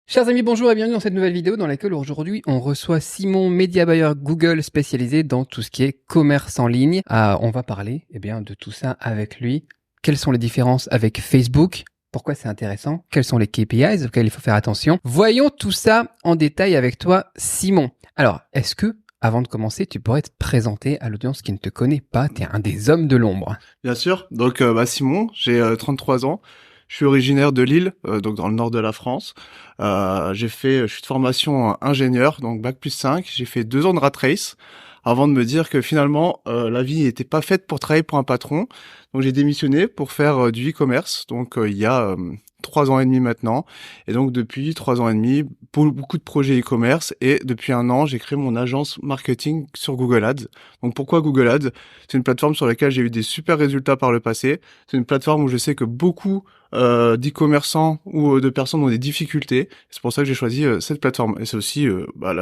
Chers amis, bonjour et bienvenue dans cette nouvelle vidéo dans laquelle aujourd'hui on reçoit Simon, Media Buyer Google spécialisé dans tout ce qui est commerce en ligne. On va parler de tout ça avec lui. Quelles sont les différences avec Facebook? Pourquoi c'est intéressant? Quels sont les KPIs auxquels il faut faire attention? Voyons tout ça en détail avec toi, Simon. Alors, est-ce que, avant de commencer, tu pourrais te présenter à l'audience qui ne te connaît pas? Tu es un des hommes de l'ombre. Bien sûr. Donc, Simon, j'ai 33 ans. Je suis originaire de Lille, donc dans le nord de la France. Je suis de formation ingénieur, donc bac+5. J'ai fait 2 ans de rat race avant de me dire que finalement, la vie n'était pas faite pour travailler pour un patron. Donc, j'ai démissionné pour faire du e-commerce. Donc, il y a 3 ans et demi maintenant. Et donc, depuis 3 ans et demi, pour beaucoup de projets e-commerce. Et depuis 1 an, j'ai créé mon agence marketing sur Google Ads. Donc, pourquoi Google Ads? C'est une plateforme sur laquelle j'ai eu des super résultats par le passé. C'est une plateforme où je sais que beaucoup d'e-commerçants ou de personnes ont des difficultés. C'est pour ça que j'ai choisi cette plateforme. Et c'est aussi,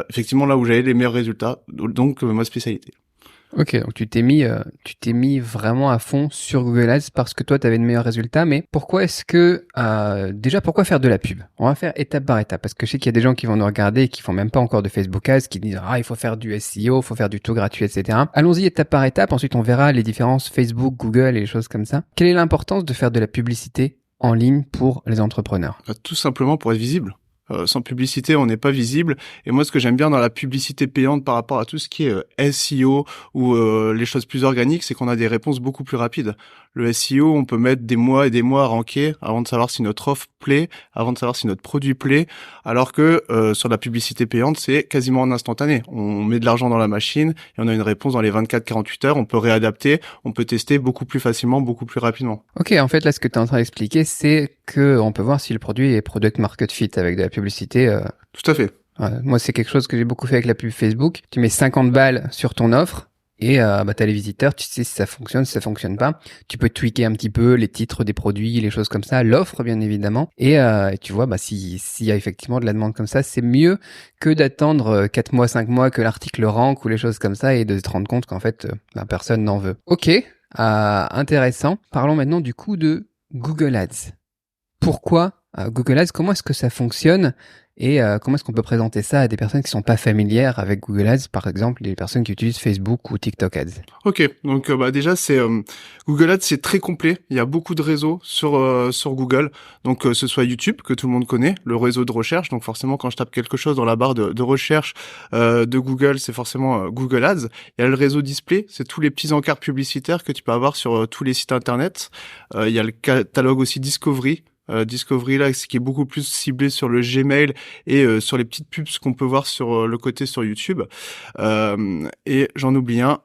effectivement, là où j'avais les meilleurs résultats. Donc, ma spécialité. Ok, donc tu t'es mis vraiment à fond sur Google Ads parce que toi, tu avais de meilleurs résultats. Mais pourquoi déjà, pourquoi faire de la pub? On va faire étape par étape parce que je sais qu'il y a des gens qui vont nous regarder et qui font même pas encore de Facebook Ads, qui disent il faut faire du SEO, il faut faire du tout gratuit, etc. Allons-y étape par étape. Ensuite, on verra les différences Facebook, Google et les choses comme ça. Quelle est l'importance de faire de la publicité en ligne pour les entrepreneurs? Tout simplement pour être visible. Sans publicité, on n'est pas visible. Et moi, ce que j'aime bien dans la publicité payante par rapport à tout ce qui est SEO ou les choses plus organiques, c'est qu'on a des réponses beaucoup plus rapides. Le SEO, on peut mettre des mois et des mois à ranker avant de savoir si notre offre plaît, avant de savoir si notre produit plaît, alors que sur la publicité payante, c'est quasiment en instantané. On met de l'argent dans la machine et on a une réponse dans les 24-48 heures. On peut réadapter, on peut tester beaucoup plus facilement, beaucoup plus rapidement. Ok, en fait, là, ce que tu es en train d'expliquer, c'est que on peut voir si le produit est product market fit avec de la publicité. Tout à fait. Moi, c'est quelque chose que j'ai beaucoup fait avec la pub Facebook. Tu mets 50 balles sur ton offre et t'as les visiteurs, tu sais si ça fonctionne, si ça fonctionne pas. Tu peux tweaker un petit peu les titres des produits, les choses comme ça, l'offre bien évidemment. Et tu vois, s'il y a effectivement de la demande comme ça, c'est mieux que d'attendre 4 mois, 5 mois que l'article rank ou les choses comme ça et de se rendre compte qu'en fait, personne n'en veut. Ok, intéressant. Parlons maintenant du coup de Google Ads. Pourquoi Google Ads? Comment est-ce que ça fonctionne? Et comment est-ce qu'on peut présenter ça à des personnes qui sont pas familières avec Google Ads, par exemple les personnes qui utilisent Facebook ou TikTok Ads? Ok, donc déjà c'est Google Ads, c'est très complet. Il y a beaucoup de réseaux sur Google. Donc ce soit YouTube que tout le monde connaît, le réseau de recherche. Donc forcément quand je tape quelque chose dans la barre de recherche de Google, c'est forcément Google Ads. Il y a le réseau display, c'est tous les petits encarts publicitaires que tu peux avoir sur tous les sites internet. Il y a le catalogue aussi Discovery. Discovery là, ce qui est beaucoup plus ciblé sur le Gmail et sur les petites pubs qu'on peut voir sur le côté sur YouTube. Et j'en oublie un.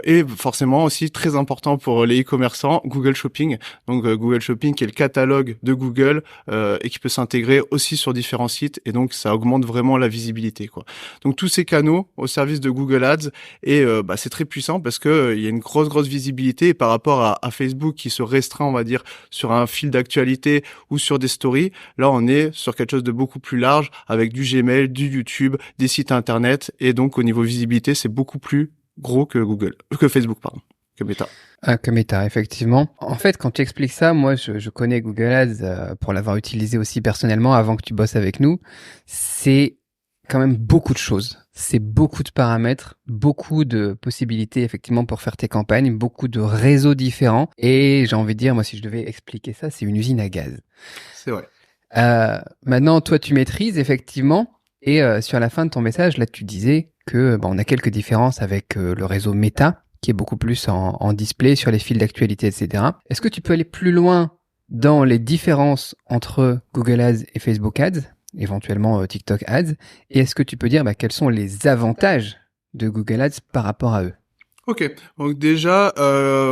Et forcément aussi très important pour les e-commerçants, Google Shopping. Donc Google Shopping qui est le catalogue de Google et qui peut s'intégrer aussi sur différents sites et donc ça augmente vraiment la visibilité quoi. Donc tous ces canaux au service de Google Ads et c'est très puissant parce que il y a une grosse visibilité et par rapport à Facebook qui se restreint on va dire sur un fil d'actualité ou sur des stories. Là on est sur quelque chose de beaucoup plus large avec du Gmail, du YouTube, des sites internet et donc au niveau visibilité c'est beaucoup plus gros que Facebook, pardon, que Meta. Que Meta, effectivement. En fait, quand tu expliques ça, moi, je connais Google Ads pour l'avoir utilisé aussi personnellement avant que tu bosses avec nous. C'est quand même beaucoup de choses. C'est beaucoup de paramètres, beaucoup de possibilités, effectivement, pour faire tes campagnes, beaucoup de réseaux différents. Et j'ai envie de dire, moi, si je devais expliquer ça, c'est une usine à gaz. C'est vrai. Maintenant, toi, tu maîtrises, effectivement. Et sur la fin de ton message, là, tu disais que on a quelques différences avec le réseau Meta, qui est beaucoup plus en display sur les fils d'actualité, etc. Est-ce que tu peux aller plus loin dans les différences entre Google Ads et Facebook Ads, éventuellement TikTok Ads, et est-ce que tu peux dire quels sont les avantages de Google Ads par rapport à eux? Ok, donc déjà,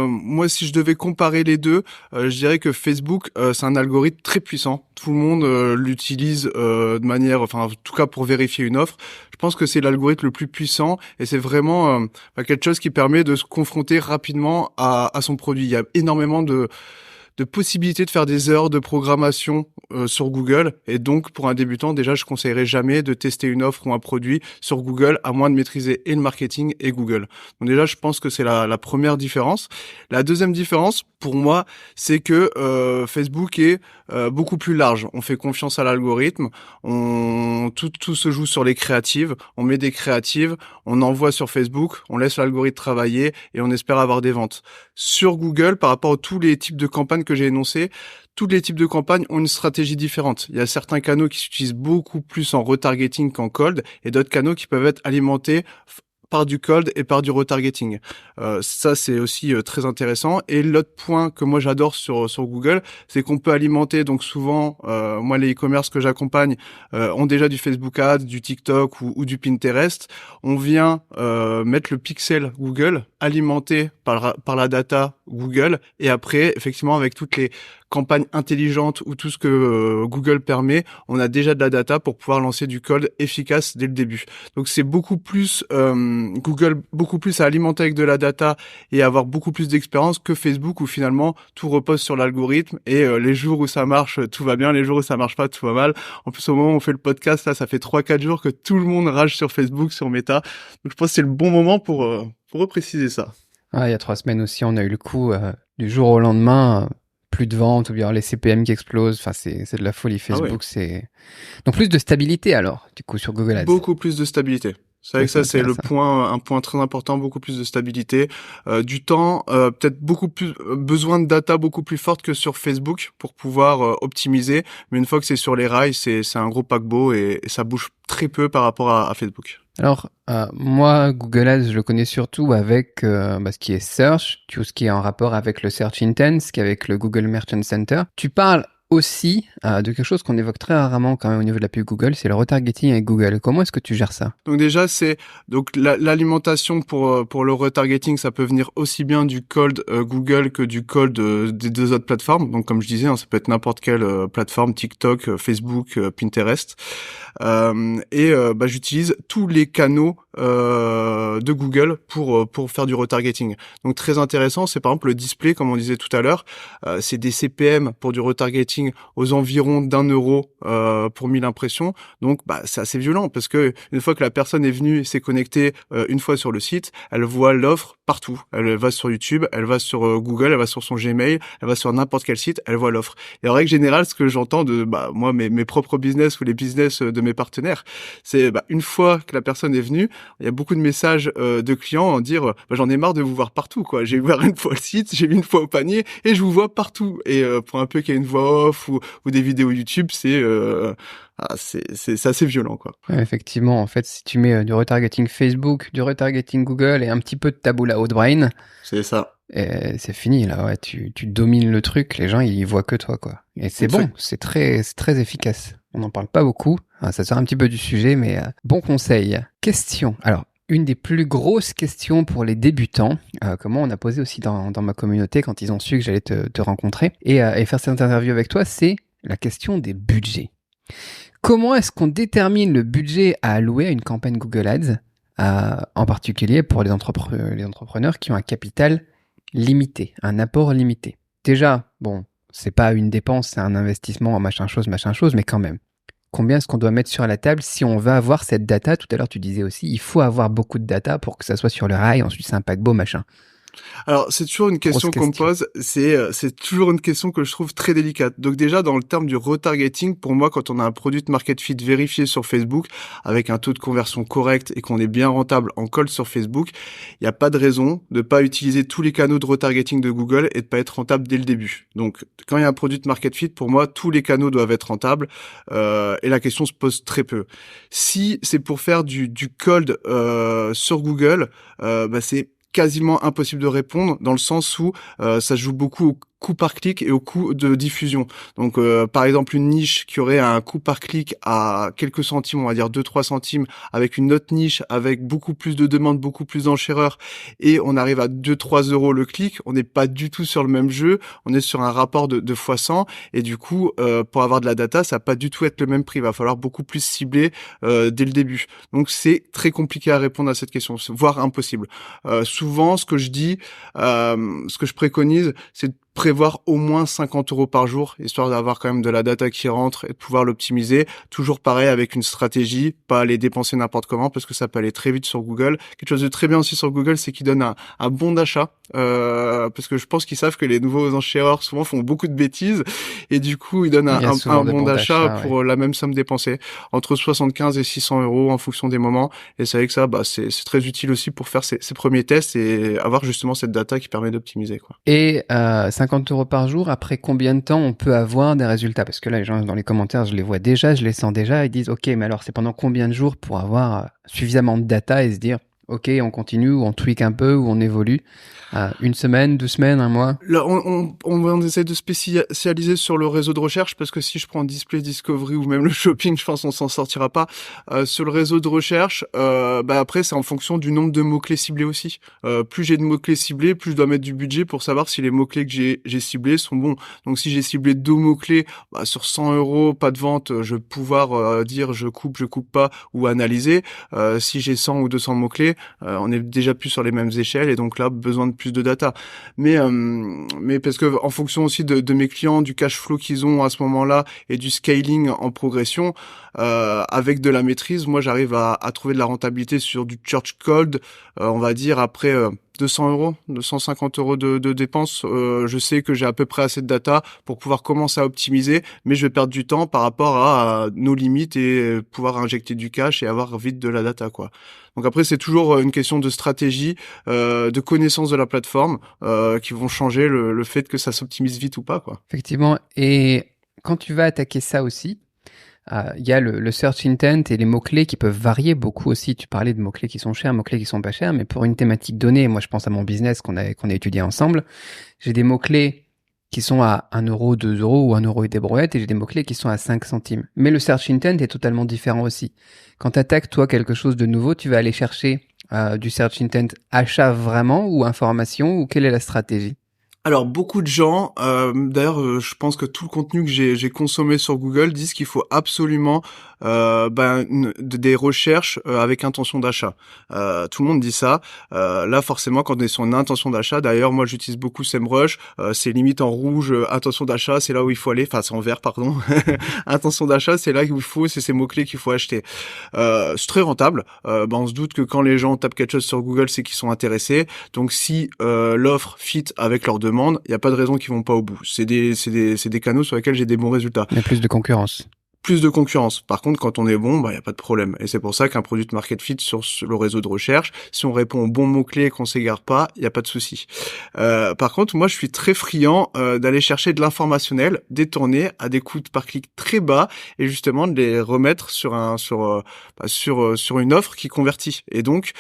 moi si je devais comparer les deux, je dirais que Facebook, c'est un algorithme très puissant. Tout le monde l'utilise de manière, enfin en tout cas pour vérifier une offre. Je pense que c'est l'algorithme le plus puissant et c'est vraiment quelque chose qui permet de se confronter rapidement à son produit. Il y a énormément de possibilités de faire des heures de programmation sur Google. Et donc, pour un débutant, déjà, je conseillerais jamais de tester une offre ou un produit sur Google, à moins de maîtriser et le marketing et Google. Donc déjà, je pense que c'est la première différence. La deuxième différence, pour moi, c'est que Facebook est beaucoup plus large. On fait confiance à l'algorithme. Tout se joue sur les créatives. On met des créatives, on envoie sur Facebook, on laisse l'algorithme travailler et on espère avoir des ventes. Sur Google, par rapport à tous les types de campagnes que j'ai énoncés, tous les types de campagnes ont une stratégie différente. Il y a certains canaux qui s'utilisent beaucoup plus en retargeting qu'en cold et d'autres canaux qui peuvent être alimentés par du cold et par du retargeting. Ça, c'est aussi très intéressant. Et l'autre point que moi j'adore sur Google, c'est qu'on peut alimenter, donc souvent, moi les e-commerce que j'accompagne ont déjà du Facebook Ads, du TikTok ou du Pinterest. On vient mettre le pixel Google alimenté par la data Google et après, effectivement, avec toutes les campagnes intelligentes ou tout ce que Google permet, on a déjà de la data pour pouvoir lancer du cold efficace dès le début. Donc c'est beaucoup plus Google beaucoup plus à alimenter avec de la data et avoir beaucoup plus d'expérience que Facebook où finalement tout repose sur l'algorithme et les jours où ça marche tout va bien, les jours où ça marche pas tout va mal. En plus au moment où on fait le podcast là, ça fait 3-4 jours que tout le monde rage sur Facebook, sur Meta. Donc je pense que c'est le bon moment pour repréciser ça. Ah, il y a 3 semaines aussi, on a eu le coup du jour au lendemain, plus de ventes ou bien les CPM qui explosent. Enfin, c'est de la folie. Facebook, c'est donc plus de stabilité alors, du coup, sur Google Ads. Beaucoup plus de stabilité. C'est vrai que ça, c'est un point très important, beaucoup plus de stabilité, du temps, peut-être beaucoup plus besoin de data beaucoup plus forte que sur Facebook pour pouvoir optimiser. Mais une fois que c'est sur les rails, c'est un gros paquebot et ça bouge très peu par rapport à Facebook. Alors, moi, Google Ads, je le connais surtout avec ce qui est search, tout ce qui est en rapport avec le Search Intent, ce qui est avec le Google Merchant Center. Tu parles aussi de quelque chose qu'on évoque très rarement quand même au niveau de la pub Google, c'est le retargeting avec Google. Comment est-ce que tu gères ça? Donc déjà, c'est donc l'alimentation pour le retargeting, ça peut venir aussi bien du cold Google que du cold des deux autres plateformes. Donc comme je disais, ça peut être n'importe quelle plateforme, TikTok, Facebook, Pinterest. J'utilise tous les canaux de Google pour faire du retargeting. Donc très intéressant, c'est par exemple le display, comme on disait tout à l'heure, c'est des CPM pour du retargeting aux environs d'€1 pour 1000 impressions. Donc c'est assez violent parce que une fois que la personne est venue et s'est connectée une fois sur le site, elle voit l'offre partout. Elle va sur YouTube, elle va sur Google, elle va sur son Gmail, elle va sur n'importe quel site, elle voit l'offre. Et en règle générale, ce que j'entends de moi mes propres business ou les business de mes partenaires, c'est une fois que la personne est venue, il y a beaucoup de messages de clients en dire j'en ai marre de vous voir partout quoi. J'ai ouvert une fois le site, j'ai mis une fois au panier et je vous vois partout. Et pour un peu qu'il y ait une voix off ou des vidéos YouTube, c'est assez violent quoi. Ouais, effectivement, en fait, si tu mets du retargeting Facebook, du retargeting Google et un petit peu de Taboola Outbrain, c'est ça. Et c'est fini là, ouais, tu domines le truc, les gens ils voient que toi quoi. Et c'est bon, c'est très efficace. On n'en parle pas beaucoup, ça sort un petit peu du sujet, mais bon conseil. Question. Alors, une des plus grosses questions pour les débutants, comment on a posé aussi dans ma communauté quand ils ont su que j'allais te rencontrer et faire cette interview avec toi, c'est la question des budgets. Comment est-ce qu'on détermine le budget à allouer à une campagne Google Ads, en particulier pour les entrepreneurs qui ont un capital limité, un apport limité? Déjà, bon, c'est pas une dépense, c'est un investissement, machin chose, mais quand même. Combien est-ce qu'on doit mettre sur la table si on veut avoir cette data? Tout à l'heure, tu disais aussi, il faut avoir beaucoup de data pour que ça soit sur le rail, ensuite c'est un paquebot, machin. Alors, c'est toujours une question qu'on me pose, c'est toujours une question que je trouve très délicate. Donc déjà, dans le terme du retargeting, pour moi, quand on a un produit de market fit vérifié sur Facebook, avec un taux de conversion correct et qu'on est bien rentable en cold sur Facebook, il n'y a pas de raison de pas utiliser tous les canaux de retargeting de Google et de pas être rentable dès le début. Donc, quand il y a un produit de market fit, pour moi, tous les canaux doivent être rentables, et la question se pose très peu. Si c'est pour faire du cold sur Google, c'est quasiment impossible de répondre dans le sens où ça joue beaucoup au coût par clic et au coût de diffusion. Donc par exemple une niche qui aurait un coût par clic à quelques centimes, on va dire 2-3 centimes, avec une autre niche avec beaucoup plus de demandes, beaucoup plus d'enchéreurs et on arrive à 2-3 euros le clic, on n'est pas du tout sur le même jeu, on est sur un rapport de x100 et du coup pour avoir de la data ça va pas du tout être le même prix, il va falloir beaucoup plus cibler dès le début. Donc c'est très compliqué à répondre à cette question, voire impossible. Souvent ce que je dis, ce que je préconise, c'est prévoir au moins 50 € par jour, histoire d'avoir quand même de la data qui rentre et de pouvoir l'optimiser. Toujours pareil avec une stratégie, pas aller dépenser n'importe comment parce que ça peut aller très vite sur Google. Quelque chose de très bien aussi sur Google, c'est qu'ils donnent un bon d'achat, parce que je pense qu'ils savent que les nouveaux enchéreurs souvent font beaucoup de bêtises et du coup ils donnent un bon d'achat pour la même somme dépensée, entre 75 et 600 € en fonction des moments. Et c'est vrai que ça, c'est très utile aussi pour faire ses premiers tests et avoir justement cette data qui permet d'optimiser, quoi. Et 50 € par jour, après combien de temps on peut avoir des résultats? Parce que là, les gens dans les commentaires, je les vois déjà, je les sens déjà, ils disent ok, mais alors c'est pendant combien de jours pour avoir suffisamment de data et se dire ok, on continue, ou on tweak un peu, ou on évolue? Une semaine, 2 semaines, un mois? Là, on essaie de spécialiser sur le réseau de recherche parce que si je prends Display Discovery ou même le shopping, je pense qu'on s'en sortira pas. Sur le réseau de recherche, après c'est en fonction du nombre de mots-clés ciblés aussi. Plus j'ai de mots-clés ciblés, plus je dois mettre du budget pour savoir si les mots-clés que j'ai ciblés sont bons. Donc si j'ai ciblé 2 mots-clés, sur 100 €, pas de vente, je vais pouvoir dire je coupe pas ou analyser. Si j'ai 100 ou 200 mots-clés, on est déjà plus sur les mêmes échelles et donc là besoin de plus de data. Mais parce que en fonction aussi de mes clients, du cash flow qu'ils ont à ce moment-là et du scaling en progression, avec de la maîtrise, moi j'arrive à trouver de la rentabilité sur du search cold, on va dire après 200 €, 250 € de dépenses. Je sais que j'ai à peu près assez de data pour pouvoir commencer à optimiser, mais je vais perdre du temps par rapport à nos limites et pouvoir injecter du cash et avoir vite de la data, quoi. Donc après, c'est toujours une question de stratégie, de connaissance de la plateforme, qui vont changer le fait que ça s'optimise vite ou pas, quoi. Effectivement. Et quand tu vas attaquer ça aussi, il y a le search intent et les mots-clés qui peuvent varier beaucoup aussi. Tu parlais de mots-clés qui sont chers, mots-clés qui sont pas chers, mais pour une thématique donnée, moi je pense à mon business qu'on a étudié ensemble, j'ai des mots-clés qui sont à 1 €, 2 € ou 1 € et des brouettes, et j'ai des mots-clés qui sont à 5 centimes. Mais le search intent est totalement différent aussi. Quand tu attaques, toi, quelque chose de nouveau, tu vas aller chercher du search intent achat vraiment ou information, ou quelle est la stratégie? Alors beaucoup de gens, d'ailleurs, je pense que tout le contenu que j'ai consommé sur Google disent qu'il faut absolument des recherches avec intention d'achat. Tout le monde dit ça. Là forcément quand on est sur une intention d'achat, d'ailleurs moi j'utilise beaucoup SEMrush, c'est limite en rouge, intention d'achat, c'est là où il faut aller, enfin c'est en vert pardon. Intention d'achat, c'est là où il faut, c'est ces mots-clés qu'il faut acheter. C'est très rentable. On se doute que quand les gens tapent quelque chose sur Google, c'est qu'ils sont intéressés. Donc si l'offre fit avec leur demande, il n'y a pas de raison qu'ils vont pas au bout. C'est des canaux sur lesquels j'ai des bons résultats. Il y a plus de concurrence. Plus de concurrence. Par contre, quand on est bon, il n'y a pas de problème. Et c'est pour ça qu'un product market fit sur le réseau de recherche, si on répond aux bons mots-clés et qu'on s'égare pas, il n'y a pas de souci. Par contre, moi, je suis très friand d'aller chercher de l'informationnel détourné à des coûts par clic très bas et justement de les remettre sur une offre qui convertit. Et donc,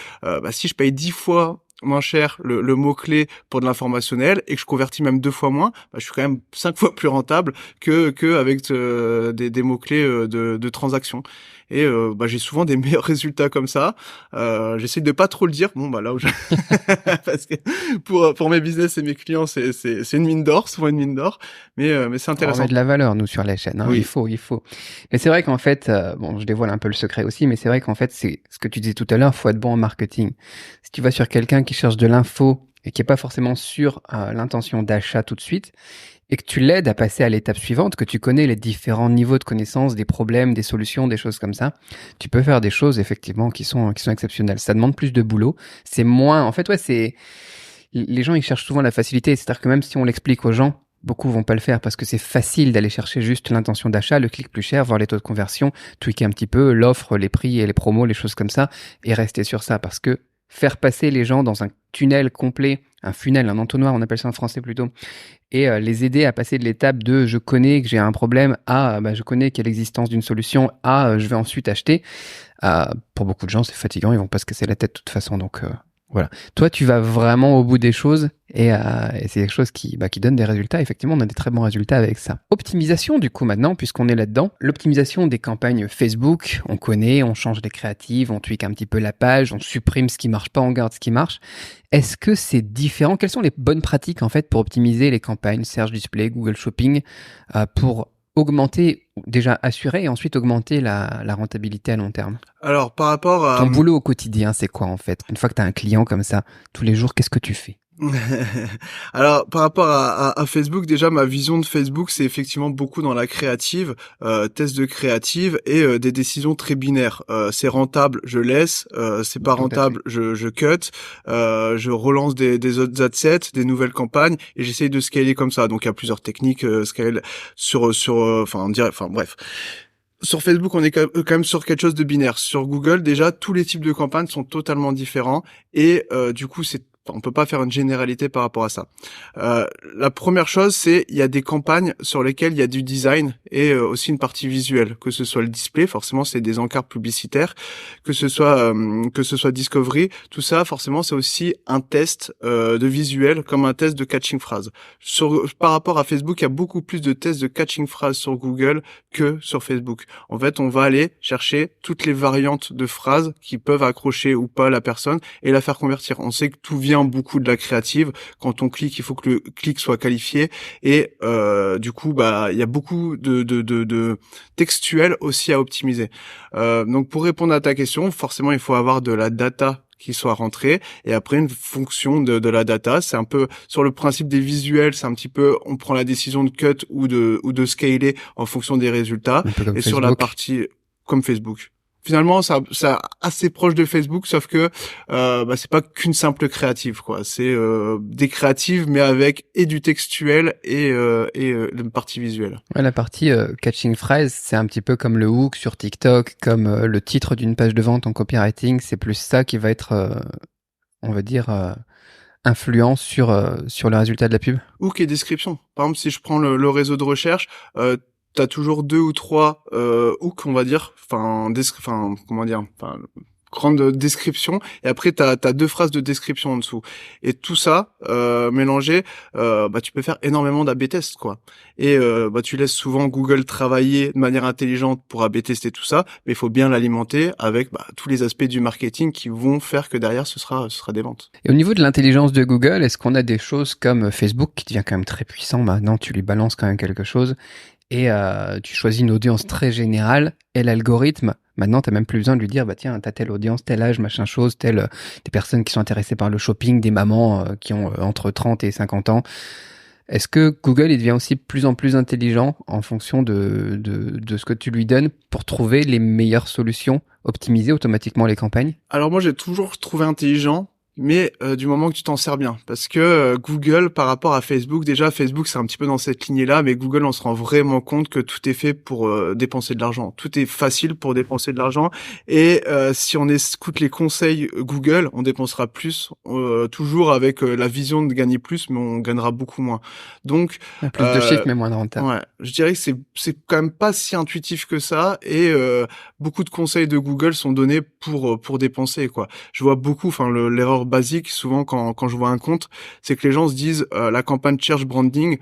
si je paye 10 fois moins cher le mot-clé pour de l'informationnel et que je convertis même 2 fois moins, je suis quand même 5 fois plus rentable que avec des mots-clés de transactions. Et j'ai souvent des meilleurs résultats comme ça. J'essaie de pas trop le dire. Là où parce que pour mes business et mes clients, c'est une mine d'or, souvent une mine d'or, mais c'est intéressant. On met de la valeur nous sur la chaîne, hein. Oui. Il faut. Mais c'est vrai qu'en fait, je dévoile un peu le secret aussi, mais c'est vrai qu'en fait, c'est ce que tu disais tout à l'heure, faut être bon en marketing. Si tu vas sur quelqu'un qui cherche de l'info et qui est pas forcément sur l'intention d'achat tout de suite, et que tu l'aides à passer à l'étape suivante, que tu connais les différents niveaux de connaissance, des problèmes, des solutions, des choses comme ça, tu peux faire des choses effectivement qui sont exceptionnelles. Ça demande plus de boulot, c'est moins, en fait, les gens ils cherchent souvent la facilité, c'est-à-dire que même si on l'explique aux gens, beaucoup vont pas le faire parce que c'est facile d'aller chercher juste l'intention d'achat, le clic plus cher, voir les taux de conversion, tweaker un petit peu l'offre, les prix et les promos, les choses comme ça, et rester sur ça, parce que faire passer les gens dans un tunnel complet, un funnel, un entonnoir, on appelle ça en français plutôt, et les aider à passer de l'étape de je connais que j'ai un problème à je connais qu'il y a l'existence d'une solution à je vais ensuite acheter. Pour beaucoup de gens, c'est fatigant, ils vont pas se casser la tête de toute façon, donc voilà. Toi, tu vas vraiment au bout des choses et c'est quelque chose qui donne des résultats. Effectivement, on a des très bons résultats avec ça. Optimisation, du coup, maintenant, puisqu'on est là-dedans. L'optimisation des campagnes Facebook, on connaît, on change les créatives, on tweak un petit peu la page, on supprime ce qui marche pas, on garde ce qui marche. Est-ce que c'est différent? Quelles sont les bonnes pratiques, en fait, pour optimiser les campagnes Search Display, Google Shopping, pour augmenter, déjà assurer et ensuite augmenter la rentabilité à long terme? Alors, par rapport à... Ton boulot au quotidien, c'est quoi en fait? Une fois que tu as un client comme ça, tous les jours, qu'est-ce que tu fais? Alors, par rapport à Facebook, déjà, ma vision de Facebook, c'est effectivement beaucoup dans la créative, test de créative et des décisions très binaires. C'est rentable, je laisse. C'est pas Tout à fait. rentable, je cut. Je relance des autres adsets, des nouvelles campagnes et j'essaye de scaler comme ça. Donc, il y a plusieurs techniques, scale enfin, on dirait, enfin, bref. Sur Facebook, on est quand même sur quelque chose de binaire. Sur Google, déjà, tous les types de campagnes sont totalement différents et du coup, on peut pas faire une généralité par rapport à ça. La première chose, c'est il y a des campagnes sur lesquelles il y a du design et aussi une partie visuelle, que ce soit le display, forcément c'est des encarts publicitaires, que ce soit Discovery, tout ça forcément c'est aussi un test de visuel comme un test de catching phrase. Par rapport à Facebook, il y a beaucoup plus de tests de catching phrase sur Google que sur Facebook. En fait, on va aller chercher toutes les variantes de phrases qui peuvent accrocher ou pas la personne et la faire convertir. On sait que tout vient beaucoup de la créative. Quand on clique, il faut que le clic soit qualifié et du coup, bah, il y a beaucoup de textuel aussi à optimiser. Donc, pour répondre à ta question, forcément, il faut avoir de la data qui soit rentrée et après une fonction de la data. C'est un peu sur le principe des visuels, c'est un petit peu on prend la décision de cut ou de scaler en fonction des résultats. Un peu comme Et sur la Facebook. partie comme Facebook. Finalement, ça assez proche de Facebook, sauf que bah, c'est pas qu'une simple créative, quoi. C'est des créatives, mais avec et du textuel et une partie visuelle. Ouais, la partie catching phrase, c'est un petit peu comme le hook sur TikTok, comme le titre d'une page de vente en copywriting. C'est plus ça qui va être, on va dire, influent sur le résultat de la pub. Hook et description. Par exemple, si je prends le réseau de recherche, t'as toujours 2 ou 3 hooks, on va dire, comment dire, grande description, et après t'as 2 phrases de description en dessous. Et tout ça mélangé, bah tu peux faire énormément d'A/B tests, quoi. Et bah tu laisses souvent Google travailler de manière intelligente pour A/B tester tout ça, mais il faut bien l'alimenter avec tous les aspects du marketing qui vont faire que derrière ce sera des ventes. Et au niveau de l'intelligence de Google, est-ce qu'on a des choses comme Facebook qui devient quand même très puissant maintenant, tu lui balances quand même quelque chose et tu choisis une audience très générale et l'algorithme, maintenant t'as même plus besoin de lui dire bah tiens t'as telle audience, tel âge, machin chose, des personnes qui sont intéressées par le shopping, des mamans qui ont entre 30 et 50 ans. Est-ce que Google il devient aussi de plus en plus intelligent en fonction de ce que tu lui donnes pour trouver les meilleures solutions, optimiser automatiquement les campagnes? Alors moi j'ai toujours trouvé intelligent, mais du moment que tu t'en sers bien. Parce que Google, par rapport à Facebook, déjà Facebook c'est un petit peu dans cette lignée-là, mais Google on se rend vraiment compte que tout est fait pour dépenser de l'argent. Tout est facile pour dépenser de l'argent. Et si on écoute les conseils Google, on dépensera plus, toujours avec la vision de gagner plus, mais on gagnera beaucoup moins. Donc Plus de chiffres mais moins de rentable. ouais, je dirais que c'est quand même pas si intuitif que ça et beaucoup de conseils de Google sont donnés pour dépenser, quoi. Je vois beaucoup, enfin l'erreur basique souvent quand je vois un compte, c'est que les gens se disent la campagne search branding,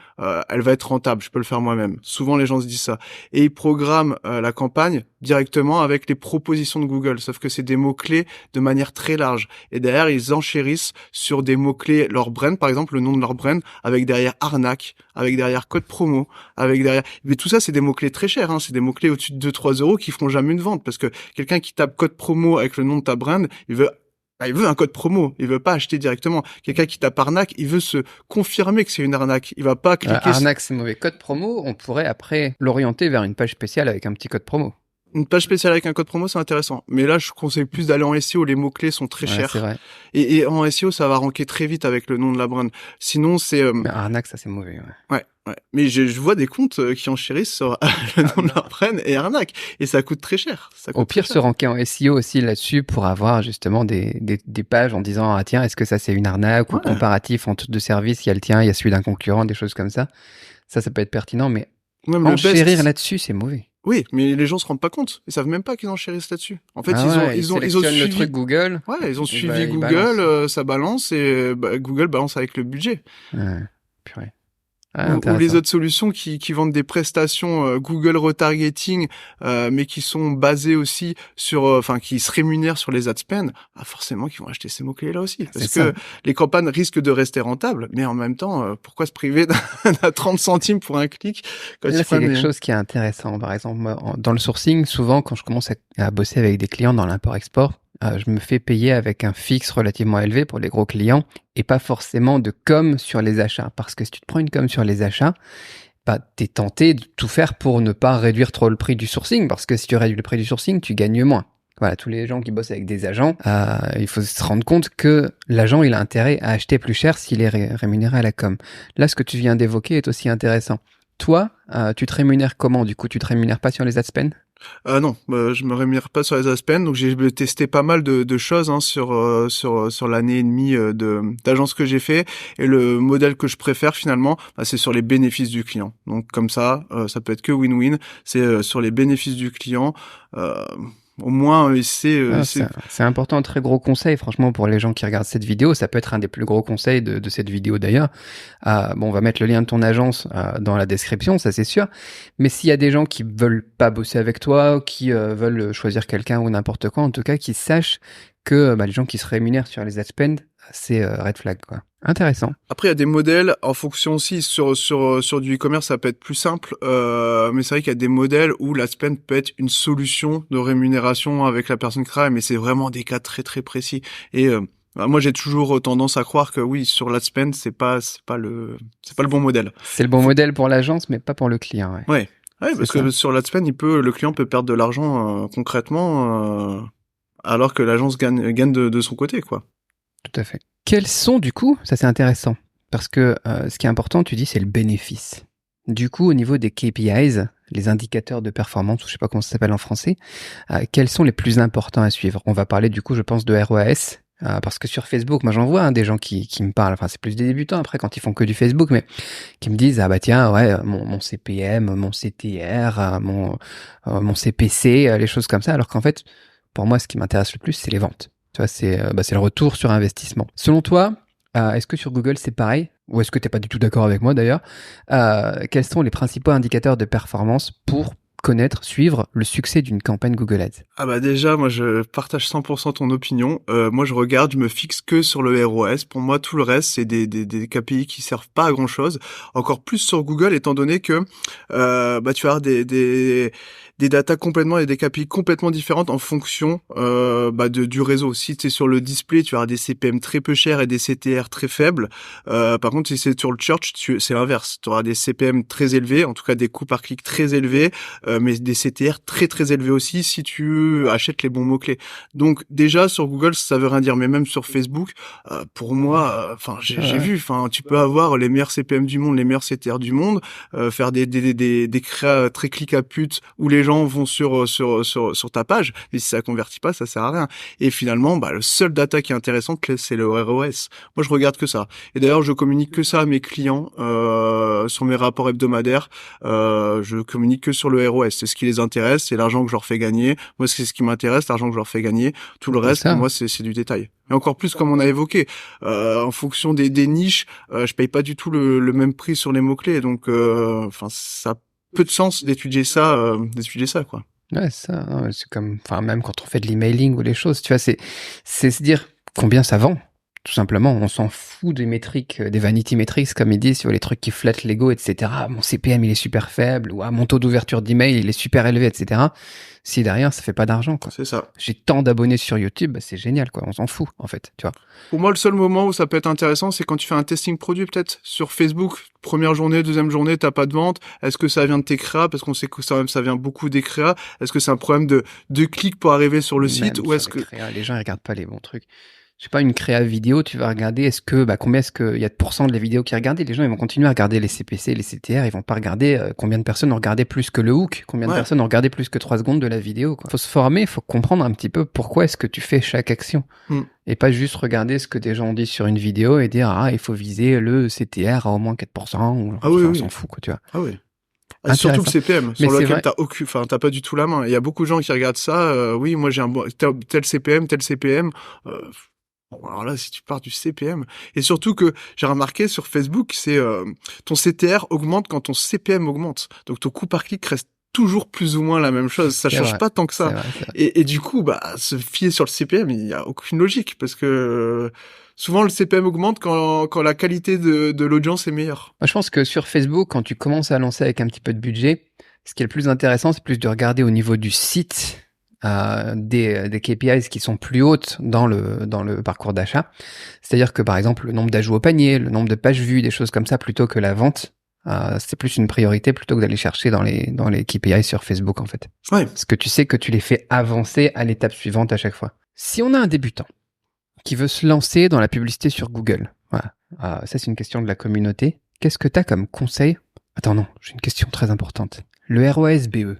elle va être rentable, je peux le faire moi-même. Souvent les gens se disent ça et ils programment la campagne directement avec les propositions de Google, sauf que c'est des mots-clés de manière très large et derrière ils enchérissent sur des mots-clés, leur brand par exemple, le nom de leur brand, avec derrière arnaque, avec derrière code promo, avec derrière, mais tout ça c'est des mots-clés très chers, hein. C'est des mots-clés au-dessus de 2-3 euros qui feront jamais une vente parce que quelqu'un qui tape code promo avec le nom de ta brand, il veut un code promo, il veut pas acheter directement. Quelqu'un qui tape arnaque, il veut se confirmer que c'est une arnaque. Il va pas cliquer Arnaque c'est mauvais. Code promo, on pourrait après l'orienter vers une page spéciale avec un petit code promo. Une page spéciale avec un code promo, c'est intéressant. Mais là, je conseille plus d'aller en SEO. Les mots-clés sont très chers. C'est vrai. Et en SEO, ça va ranker très vite avec le nom de la brand. Sinon, c'est... Mais arnaque, ça c'est mauvais. Ouais. Mais je vois des comptes qui enchérissent sur le nom de leur brand et arnaque. Et ça coûte très cher. Au pire, se ranker en SEO aussi là-dessus pour avoir justement des pages en disant ah tiens, est-ce que ça c'est une arnaque ou comparatif entre deux services, il y a le tien, il y a celui d'un concurrent, des choses comme ça. Ça peut être pertinent, mais même enchérir là-dessus, c'est mauvais. Oui, mais les gens se rendent pas compte. Ils savent même pas qu'ils enchérissent là-dessus. En fait, ils ont suivi le truc Google. Ouais, ils ont suivi Google, ça balance et Google balance avec le budget. Ouais, purée. Ou les autres solutions qui vendent des prestations Google retargeting, mais qui sont basées aussi sur, qui se rémunèrent sur les ad spend, forcément qu'ils vont acheter ces mots-clés là aussi. Parce que les campagnes risquent de rester rentables, mais en même temps, pourquoi se priver d'un 30 centimes pour un clic quand là, c'est quelque chose qui est intéressant. Par exemple, moi, dans le sourcing, souvent, quand je commence à bosser avec des clients dans l'import-export, je me fais payer avec un fixe relativement élevé pour les gros clients et pas forcément de com sur les achats. Parce que si tu te prends une com sur les achats, bah, t'es tenté de tout faire pour ne pas réduire trop le prix du sourcing, parce que si tu réduis le prix du sourcing, tu gagnes moins. Voilà, tous les gens qui bossent avec des agents, il faut se rendre compte que l'agent, il a intérêt à acheter plus cher s'il est rémunéré à la com. Là, ce que tu viens d'évoquer est aussi intéressant. Toi, tu te rémunères comment? Du coup, tu te rémunères pas sur les ad spend? Non, je me rémunère pas sur les Aspen, donc j'ai testé pas mal de choses sur l'année et demie d'agence que j'ai fait, et le modèle que je préfère finalement, c'est sur les bénéfices du client. Donc comme ça peut être que win-win. C'est sur les bénéfices du client. Au moins, c'est important, un très gros conseil, franchement, pour les gens qui regardent cette vidéo. Ça peut être un des plus gros conseils de cette vidéo d'ailleurs. Bon, on va mettre le lien de ton agence dans la description, ça c'est sûr. Mais s'il y a des gens qui veulent pas bosser avec toi, ou qui veulent choisir quelqu'un ou n'importe quoi, en tout cas, qu'ils sachent que les gens qui se rémunèrent sur les ad spend, c'est red flag, quoi. Intéressant. Après, il y a des modèles en fonction aussi sur du e-commerce, ça peut être plus simple, mais c'est vrai qu'il y a des modèles où la spend peut être une solution de rémunération avec la personne qui travaille, mais c'est vraiment des cas très très précis. Et moi, j'ai toujours tendance à croire que oui, sur la spend, c'est pas le bon modèle. C'est le bon modèle pour l'agence, mais pas pour le client. Ouais, parce que sur la spend, le client peut perdre de l'argent concrètement, alors que l'agence gagne de son côté, quoi. Tout à fait. Quels sont, du coup, ça c'est intéressant, parce que ce qui est important, tu dis, c'est le bénéfice. Du coup, au niveau des KPIs, les indicateurs de performance, ou je sais pas comment ça s'appelle en français, quels sont les plus importants à suivre? On va parler du coup, je pense, de ROAS, parce que sur Facebook, moi j'en vois des gens qui me parlent, enfin c'est plus des débutants après quand ils font que du Facebook, mais qui me disent, ah bah tiens, ouais, mon CPM, mon CTR, mon CPC, les choses comme ça, alors qu'en fait, pour moi, ce qui m'intéresse le plus, c'est les ventes. Tu vois, c'est le retour sur investissement. Selon toi, est-ce que sur Google c'est pareil? Ou est-ce que tu n'es pas du tout d'accord avec moi d'ailleurs? Quels sont les principaux indicateurs de performance pour connaître, suivre le succès d'une campagne Google Ads? Ah bah déjà, moi je partage 100% ton opinion. Moi je me fixe que sur le ROS. Pour moi, tout le reste, c'est des KPI qui servent pas à grand chose. Encore plus sur Google, étant donné que tu as des datas complètement et des KPI complètement différentes en fonction du réseau. Si tu es sur le display, tu as des CPM très peu chers et des CTR très faibles. Par contre, si c'est sur le search, c'est l'inverse. Tu auras des CPM très élevés, en tout cas des coûts par clic très élevés, mais des CTR très très élevés aussi si tu achètes les bons mots-clés. Donc déjà sur Google, ça veut rien dire, mais même sur Facebook, pour moi, j'ai vu, tu peux avoir les meilleurs CPM du monde, les meilleurs CTR du monde, faire des créas très clic à pute où les gens vont sur ta page, mais si ça convertit pas, ça sert à rien. Et finalement, le seul data qui est intéressante, c'est le ROS. Moi, je regarde que ça. Et d'ailleurs, je communique que ça à mes clients sur mes rapports hebdomadaires. Je communique que sur le ROS. C'est ce qui les intéresse, c'est l'argent que je leur fais gagner. Moi, c'est ce qui m'intéresse, l'argent que je leur fais gagner. Tout le reste, pour moi, c'est du détail. Et encore plus, comme on a évoqué, en fonction des niches, je paye pas du tout le même prix sur les mots-clés. Donc, ça a peu de sens d'étudier ça, quoi. Ouais, ça, c'est comme, même quand on fait de l'emailing ou les choses, tu vois, c'est se dire combien ça vend. Tout simplement, on s'en fout des métriques, des vanity metrics, comme ils disent, sur les trucs qui flattent l'ego, etc. Mon CPM, il est super faible, ou mon taux d'ouverture d'email, il est super élevé, etc. Si derrière, ça fait pas d'argent, quoi. C'est ça. J'ai tant d'abonnés sur YouTube, c'est génial, quoi. On s'en fout, en fait, tu vois. Pour moi, le seul moment où ça peut être intéressant, c'est quand tu fais un testing produit, peut-être, sur Facebook. Première journée, deuxième journée, t'as pas de vente. Est-ce que ça vient de tes créas? Parce qu'on sait que ça vient beaucoup des créas. Est-ce que c'est un problème de clics pour arriver sur le site? Ou est-ce que les gens, ils regardent pas les bons trucs. Je sais pas, une créa vidéo, tu vas regarder, combien est-ce qu'il y a de pourcents de les vidéos qui regardent? Les gens, ils vont continuer à regarder les CPC, les CTR, ils vont pas regarder combien de personnes ont regardé plus que le hook, combien de personnes ont regardé plus que 3 secondes de la vidéo, quoi. Faut se former, faut comprendre un petit peu pourquoi est-ce que tu fais chaque action. Et pas juste regarder ce que des gens disent sur une vidéo et dire, il faut viser le CTR à au moins 4%, ou on s'en fout, quoi, tu vois. Ah oui. Surtout le CPM, sur lequel t'as pas du tout la main. Il y a beaucoup de gens qui regardent ça, oui, moi j'ai un tel CPM, alors là, si tu pars du CPM, et surtout que j'ai remarqué sur Facebook, c'est ton CTR augmente quand ton CPM augmente. Donc ton coût par clic reste toujours plus ou moins la même chose. Ça change pas tant que ça. C'est vrai. Et du coup, se fier sur le CPM, il y a aucune logique parce que souvent le CPM augmente quand la qualité de l'audience est meilleure. Moi, je pense que sur Facebook, quand tu commences à lancer avec un petit peu de budget, ce qui est le plus intéressant, c'est plus de regarder au niveau du site des KPIs qui sont plus hautes dans le parcours d'achat. C'est-à-dire que par exemple le nombre d'ajouts au panier, le nombre de pages vues, des choses comme ça, plutôt que la vente, c'est plus une priorité plutôt que d'aller chercher dans les KPIs sur Facebook en fait. Ouais. Parce que tu sais que tu les fais avancer à l'étape suivante à chaque fois. Si on a un débutant qui veut se lancer dans la publicité sur Google, voilà. Ça c'est une question de la communauté. Qu'est-ce que t'as comme conseil? Attends non, j'ai une question très importante. Le ROSBE.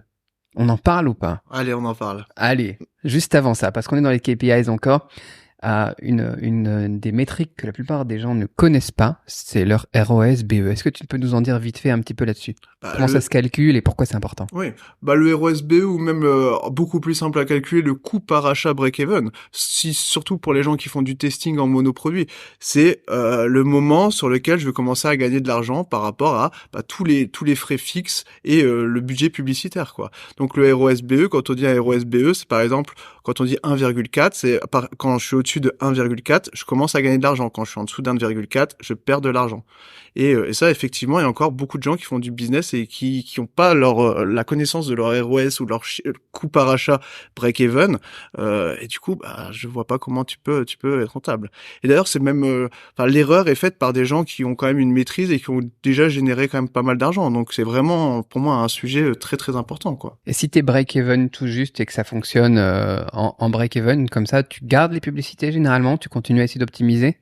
On en parle ou pas? Allez, on en parle. Allez, juste avant ça, parce qu'on est dans les KPIs encore, une des métriques que la plupart des gens ne connaissent pas, c'est leur ROSBE. Est-ce que tu peux nous en dire vite fait un petit peu là-dessus? Comment ça se calcule et pourquoi c'est important? Oui, le ROSBE ou même beaucoup plus simple à calculer, le coût par achat break-even, surtout pour les gens qui font du testing en monoproduit, c'est le moment sur lequel je vais commencer à gagner de l'argent par rapport à tous les frais fixes et le budget publicitaire quoi. Donc le ROSBE, quand on dit un ROSBE, c'est par exemple quand on dit 1,4, c'est quand je suis au-dessus de 1,4, je commence à gagner de l'argent. Quand je suis en dessous d'1,4, je perds de l'argent. Et ça, effectivement, il y a encore beaucoup de gens qui font du business et qui ont pas la connaissance de leur ROS ou leur coût par achat break-even. Et du coup, je vois pas comment tu peux être rentable. Et d'ailleurs, c'est même, l'erreur est faite par des gens qui ont quand même une maîtrise et qui ont déjà généré quand même pas mal d'argent. Donc, c'est vraiment, pour moi, un sujet très, très important, quoi. Et si t'es break-even tout juste et que ça fonctionne en break-even, comme ça, tu gardes les publicités généralement, tu continues à essayer d'optimiser?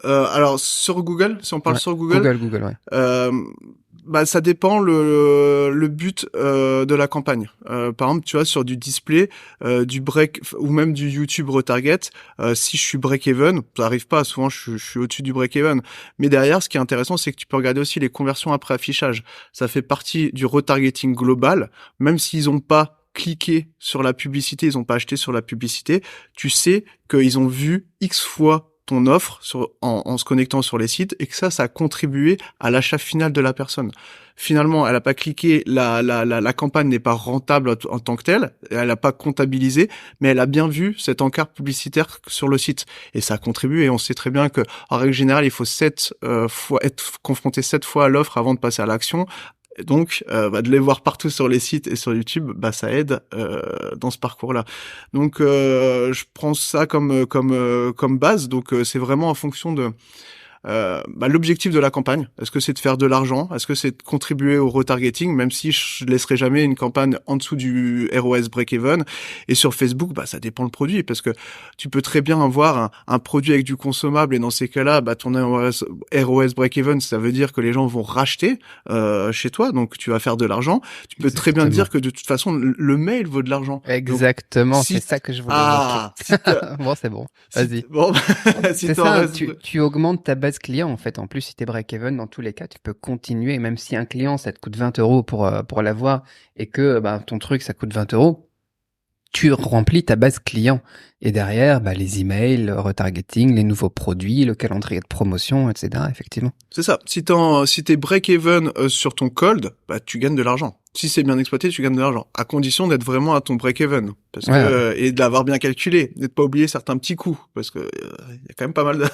Alors sur Google, si on parle sur Google, ouais. Ça dépend le but de la campagne. Par exemple, tu vois, sur du display, du break ou même du YouTube retarget, si je suis break-even, ça arrive pas, souvent je suis au-dessus du break-even. Mais derrière, ce qui est intéressant, c'est que tu peux regarder aussi les conversions après affichage. Ça fait partie du retargeting global, même s'ils ont pas cliqué sur la publicité, ils ont pas acheté sur la publicité, tu sais qu'ils ont vu X fois ton offre en se connectant sur les sites et que ça a contribué à l'achat final de la personne. Finalement, elle a pas cliqué, la campagne n'est pas rentable en tant que telle, elle a pas comptabilisé, mais elle a bien vu cet encart publicitaire sur le site et ça a contribué. Et on sait très bien que en règle générale, il faut être confronté 7 fois à l'offre avant de passer à l'action. Donc, de les voir partout sur les sites et sur YouTube, ça aide dans ce parcours-là. Donc, je prends ça comme base. Donc, c'est vraiment en fonction de l'objectif de la campagne. Est-ce que c'est de faire de l'argent? Est-ce que c'est de contribuer au retargeting? Même si je laisserai jamais une campagne en dessous du ROS break-even. Et sur Facebook, ça dépend le produit, parce que tu peux très bien avoir un produit avec du consommable et dans ces cas-là, ton ROS break-even, ça veut dire que les gens vont racheter chez toi, donc tu vas faire de l'argent. Tu peux très bien dire que de toute façon, le mail vaut de l'argent. Exactement, c'est ça que je voulais évoquer. Bon, c'est bon. Vas-y. C'est ça, tu augmentes ta base client en fait. En plus, si t'es break-even, dans tous les cas, tu peux continuer. Même si un client, ça te coûte 20 € pour l'avoir et que ton truc, ça coûte 20 €, tu remplis ta base client. Et derrière, les emails, le retargeting, les nouveaux produits, le calendrier de promotion, etc. Effectivement. C'est ça. Si t'es break-even sur ton cold, tu gagnes de l'argent. Si c'est bien exploité, tu gagnes de l'argent. À condition d'être vraiment à ton break-even. Parce que, et de l'avoir bien calculé. Et de pas oublier certains petits coûts. Parce que, y a quand même pas mal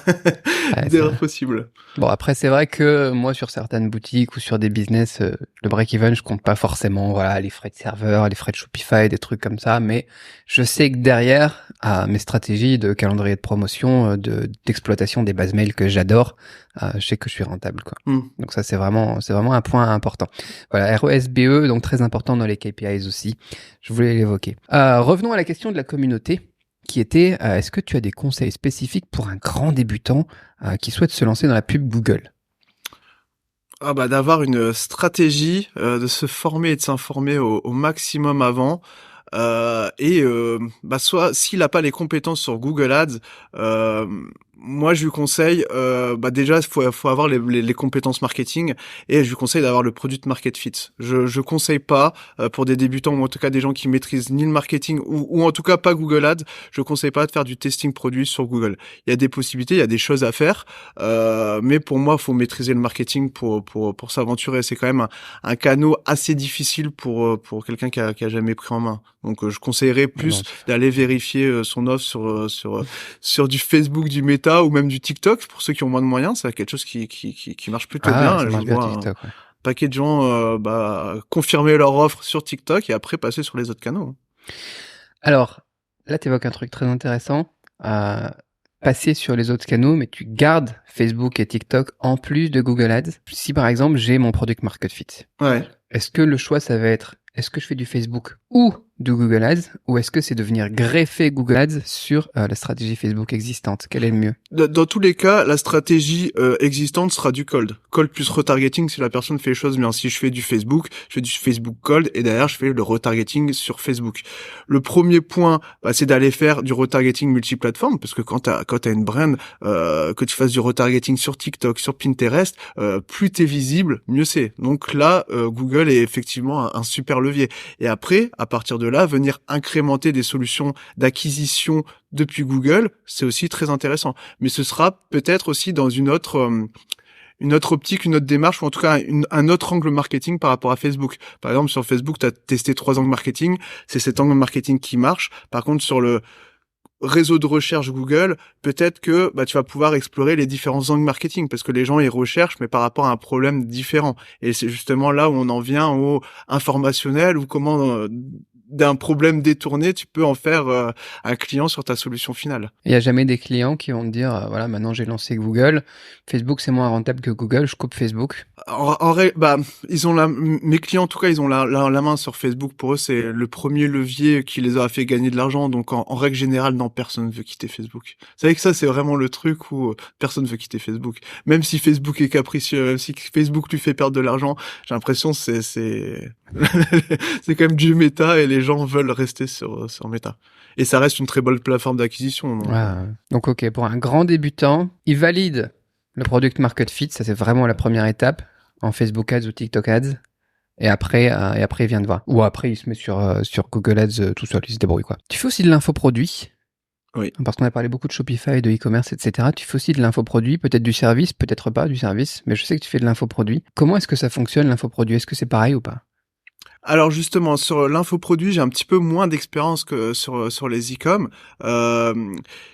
d'erreurs possibles. Bon, après, c'est vrai que moi, sur certaines boutiques ou sur des business, le break-even, je compte pas forcément, les frais de serveur, les frais de Shopify, des trucs comme ça. Mais je sais que derrière, mes stratégies de calendrier de promotion, d'exploitation des bases mail que j'adore, je sais que je suis rentable, quoi. Donc ça, c'est vraiment un point important. Voilà, ROSBE, donc très important dans les KPIs aussi. Je voulais l'évoquer. Revenons à la question de la communauté, qui était, est-ce que tu as des conseils spécifiques pour un grand débutant qui souhaite se lancer dans la pub Google? D'avoir une stratégie, de se former et de s'informer au maximum avant. Soit s'il a pas les compétences sur Google Ads, moi je lui conseille déjà faut avoir les compétences marketing et je lui conseille d'avoir le product market fit. Je conseille pas pour des débutants ou en tout cas des gens qui maîtrisent ni le marketing ou en tout cas pas Google Ads, je conseille pas de faire du testing produit sur Google. Il y a des possibilités, il y a des choses à faire, mais pour moi faut maîtriser le marketing pour s'aventurer. C'est quand même un canot assez difficile pour quelqu'un qui a jamais pris en main. Donc je conseillerais plus d'aller vérifier son offre sur du Facebook, du Meta ou même du TikTok pour ceux qui ont moins de moyens. C'est quelque chose qui marche plutôt bien. Je vois TikTok, un paquet de gens confirmer leur offre sur TikTok et après passer sur les autres canaux. Alors, là, tu évoques un truc très intéressant. Passer sur les autres canaux, mais tu gardes Facebook et TikTok en plus de Google Ads. Si par exemple, j'ai mon product market fit, Ouais. est-ce que le choix, ça va être, est-ce que je fais du Facebook ou du Google Ads, ou est-ce que c'est de venir greffer Google Ads sur la stratégie Facebook existante? Quel est le mieux? Dans tous les cas, la stratégie existante sera du cold. Cold plus retargeting si la personne fait les choses bien. Si je fais du Facebook, je fais du Facebook cold et derrière je fais le retargeting sur Facebook. Le premier point, c'est d'aller faire du retargeting multiplateforme parce que quand t'as une brand, que tu fasses du retargeting sur TikTok, sur Pinterest, plus t'es visible, mieux c'est. Donc là, Google est effectivement un super levier. Et après, à partir de là, venir incrémenter des solutions d'acquisition depuis Google, c'est aussi très intéressant. Mais ce sera peut-être aussi dans une autre optique, une autre démarche, ou en tout cas un autre angle marketing par rapport à Facebook. Par exemple, sur Facebook, tu as testé 3 angles marketing, c'est cet angle marketing qui marche. Par contre, sur le réseau de recherche Google, peut-être que tu vas pouvoir explorer les différents angles marketing, parce que les gens, ils recherchent, mais par rapport à un problème différent. Et c'est justement là où on en vient au informationnel, ou comment... d'un problème détourné, tu peux en faire un client sur ta solution finale. Il n'y a jamais des clients qui vont te dire, voilà, maintenant j'ai lancé Google, Facebook c'est moins rentable que Google, je coupe Facebook. Ils ont mes clients en tout cas, ils ont la main sur Facebook. Pour eux, c'est le premier levier qui les a fait gagner de l'argent. Donc en règle générale, non, personne veut quitter Facebook. C'est vrai que ça, c'est vraiment le truc où personne veut quitter Facebook. Même si Facebook est capricieux, même si Facebook lui fait perdre de l'argent, j'ai l'impression c'est c'est quand même du méta et les gens veulent rester sur méta. Et ça reste une très bonne plateforme d'acquisition. Donc ok, pour un grand débutant, il valide le product market fit, ça c'est vraiment la première étape en Facebook Ads ou TikTok Ads. Et après, il vient de voir. Ou après, il se met sur Google Ads tout seul, il se débrouille quoi. Tu fais aussi de l'infoproduit. Oui. Parce qu'on a parlé beaucoup de Shopify, de e-commerce, etc. Tu fais aussi de l'infoproduit, peut-être du service, peut-être pas du service, mais je sais que tu fais de l'infoproduit. Comment est-ce que ça fonctionne l'infoproduit? Est-ce que c'est pareil ou pas? Alors justement, sur l'infoproduit, j'ai un petit peu moins d'expérience que sur les e-com.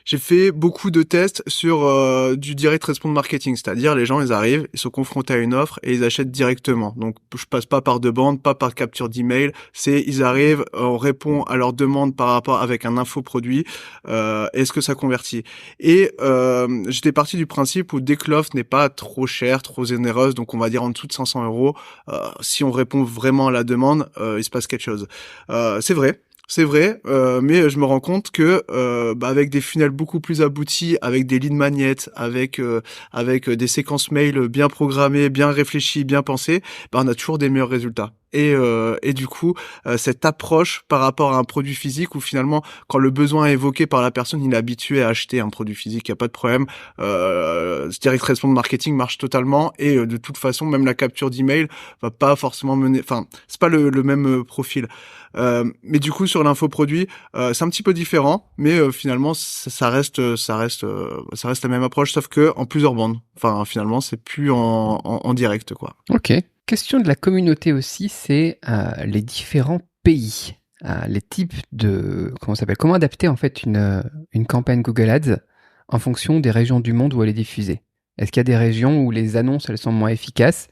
J'ai fait beaucoup de tests sur du direct response marketing, c'est-à-dire les gens, ils arrivent, ils sont confrontés à une offre et ils achètent directement. Donc je passe pas par demande, pas par capture d'email, ils arrivent, on répond à leur demande par rapport avec un infoproduit. Est-ce que ça convertit? Et j'étais parti du principe où dès que l'offre n'est pas trop chère, trop onéreuse, donc on va dire en dessous de 500 €, si on répond vraiment à la demande, il se passe quelque chose. C'est vrai, mais je me rends compte que avec des funnels beaucoup plus aboutis, avec des lead magnets, avec des séquences mail bien programmées, bien réfléchies, bien pensées, on a toujours des meilleurs résultats. Et du coup, cette approche par rapport à un produit physique où finalement, quand le besoin est évoqué par la personne, il est habitué à acheter un produit physique, il n'y a pas de problème. Direct response marketing marche totalement et de toute façon, même la capture d'email va pas forcément mener... Enfin, c'est pas le même profil. Mais du coup, sur l'infoproduit, c'est un petit peu différent, mais finalement, ça reste la même approche, sauf que en plusieurs bandes. Enfin, finalement, c'est plus en direct, quoi. Ok. Question de la communauté aussi, c'est les différents pays, les types de... Comment adapter en fait une campagne Google Ads en fonction des régions du monde où elle est diffusée? Est-ce qu'il y a des régions où les annonces elles sont moins efficaces?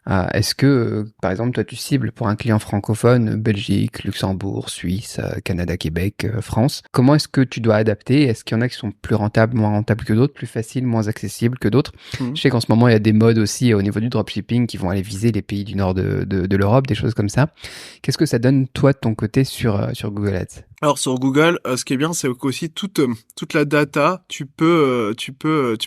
Est-ce que, par exemple, toi, tu cibles pour un client francophone, Belgique, Luxembourg, Suisse, Canada, Québec, France? Comment est-ce que tu dois adapter? Est-ce qu'il y en a qui sont plus rentables, moins rentables que d'autres, plus faciles, moins accessibles que d'autres? Je sais qu'en ce moment, il y a des modes aussi au niveau du dropshipping qui vont aller viser les pays du nord de l'Europe, des choses comme ça. Qu'est-ce que ça donne, toi, de ton côté, sur Google Ads? Alors sur Google, ce qui est bien, c'est qu'aussi toute la data, tu peux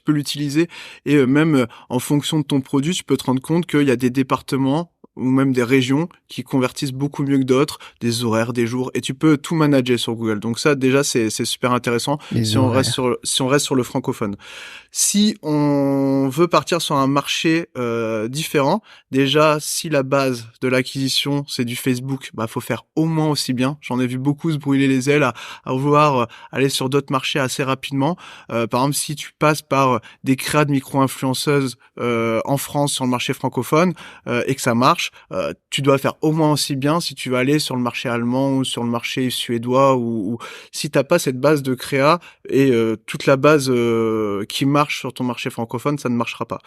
l'utiliser et même en fonction de ton produit, tu peux te rendre compte qu'il y a des départements ou même des régions qui convertissent beaucoup mieux que d'autres, des horaires, des jours, et tu peux tout manager sur Google. Donc ça, déjà, c'est super intéressant si on reste sur le francophone. Si on veut partir sur un marché différent, déjà, si la base de l'acquisition, c'est du Facebook, faut faire au moins aussi bien. J'en ai vu beaucoup se brûler les ailes à vouloir aller sur d'autres marchés assez rapidement. Par exemple, si tu passes par des créas de micro-influenceuses en France sur le marché francophone et que ça marche, tu dois faire au moins aussi bien si tu vas aller sur le marché allemand ou sur le marché suédois ou si t'as pas cette base de créa et toute la base qui marche sur ton marché francophone, ça ne marchera pas.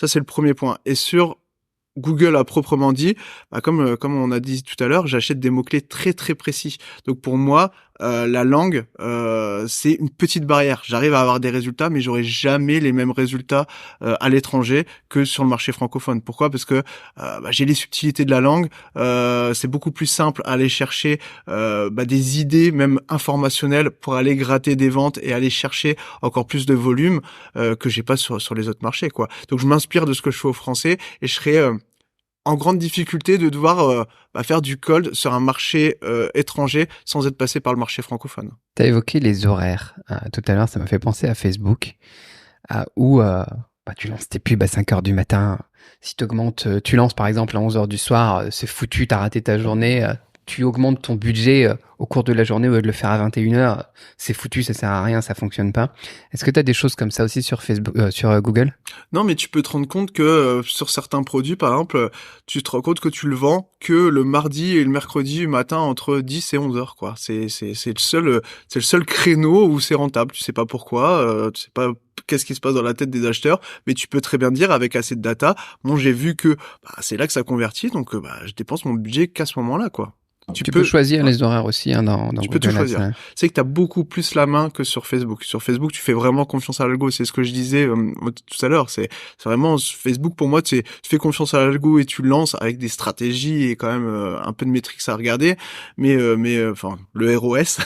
Ça, c'est le premier point. Et sur Google à proprement dit, comme on a dit tout à l'heure, j'achète des mots-clés très très précis. Donc pour moi, la langue, c'est une petite barrière. J'arrive à avoir des résultats, mais j'aurai jamais les mêmes résultats à l'étranger que sur le marché francophone. Pourquoi ? Parce que j'ai les subtilités de la langue. C'est beaucoup plus simple à aller chercher des idées, même informationnelles, pour aller gratter des ventes et aller chercher encore plus de volume que j'ai pas sur les autres marchés, quoi. Donc je m'inspire de ce que je fais aux Français et je serai en grande difficulté de devoir faire du cold sur un marché étranger sans être passé par le marché francophone. Tu as évoqué les horaires. Tout à l'heure, ça m'a fait penser à Facebook, où tu lances tes pubs à 5 heures du matin. Si tu lances par exemple à 11 heures du soir, c'est foutu, t'as raté ta journée. Tu augmentes ton budget au cours de la journée au lieu de le faire à 21 heures. C'est foutu, ça sert à rien, ça fonctionne pas. Est-ce que tu as des choses comme ça aussi sur Facebook, sur Google ? Non, mais tu peux te rendre compte que sur certains produits, par exemple, tu te rends compte que tu le vends que le mardi et le mercredi matin entre 10 et 11 heures, quoi. C'est le seul créneau où c'est rentable. Tu sais pas pourquoi, tu sais pas qu'est-ce qui se passe dans la tête des acheteurs, mais tu peux très bien dire avec assez de data, bon, j'ai vu que c'est là que ça convertit, donc je dépense mon budget qu'à ce moment-là, quoi. Tu peux choisir les horaires aussi dans tu Google peux tout choisir. Ads. C'est que tu as beaucoup plus la main que sur Facebook. Sur Facebook, tu fais vraiment confiance à l'algo. C'est ce que je disais tout à l'heure. C'est vraiment Facebook pour moi. Tu fais confiance à l'algo et tu lances avec des stratégies et quand même un peu de métriques à regarder. Mais enfin le ROS.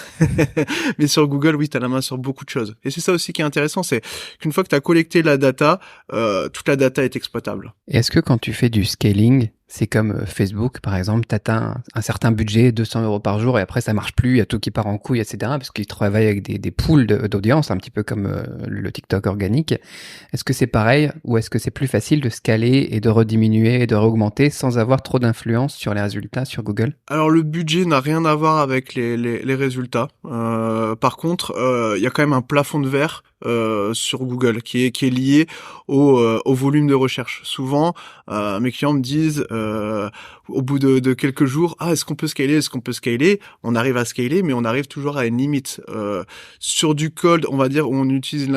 Mais sur Google, oui, tu as la main sur beaucoup de choses. Et c'est ça aussi qui est intéressant, c'est qu'une fois que tu as collecté la data, toute la data est exploitable. Et est-ce que quand tu fais du scaling, c'est comme Facebook, par exemple, tu atteins un certain budget, 200 € par jour, et après ça marche plus, il y a tout qui part en couille, etc., parce qu'ils travaillent avec des pools d'audience, un petit peu comme le TikTok organique. Est-ce que c'est pareil, ou est-ce que c'est plus facile de scaler et de rediminuer et de réaugmenter sans avoir trop d'influence sur les résultats sur Google ? Alors le budget n'a rien à voir avec les résultats. Par contre, il y a quand même un plafond de verre sur Google qui est lié au volume de recherche. Souvent, mes clients me disent au bout de quelques jours, est-ce qu'on peut scaler ? On arrive à scaler, mais on arrive toujours à une limite. Sur du cold, on va dire, où on utilise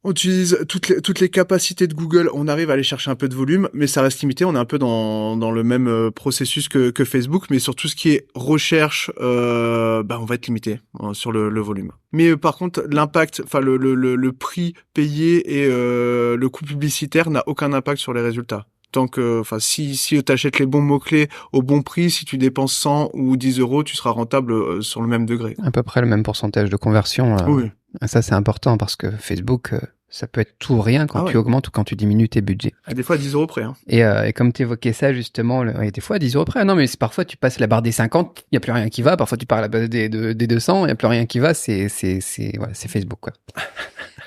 on utilise toutes les capacités de Google, on arrive à aller chercher un peu de volume, mais ça reste limité. On est un peu dans le même processus que Facebook, mais sur tout ce qui est recherche, on va être limité sur le volume. Mais par contre, l'impact, enfin le prix payé et le coût publicitaire n'a aucun impact sur les résultats. Tant que, si t'achètes les bons mots-clés au bon prix, si tu dépenses 100 ou 10 €, tu seras rentable sur le même degré. À peu près le même pourcentage de conversion. Oui. Ça, c'est important parce que Facebook, ça peut être tout ou rien quand tu augmentes ou quand tu diminues tes budgets. Des fois à 10 € près. Hein. Et comme tu évoquais ça, justement, des fois à 10 € près. Non, mais parfois tu passes la barre des 50, il n'y a plus rien qui va. Parfois tu pars à la base des 200, il n'y a plus rien qui va. C'est Facebook, quoi.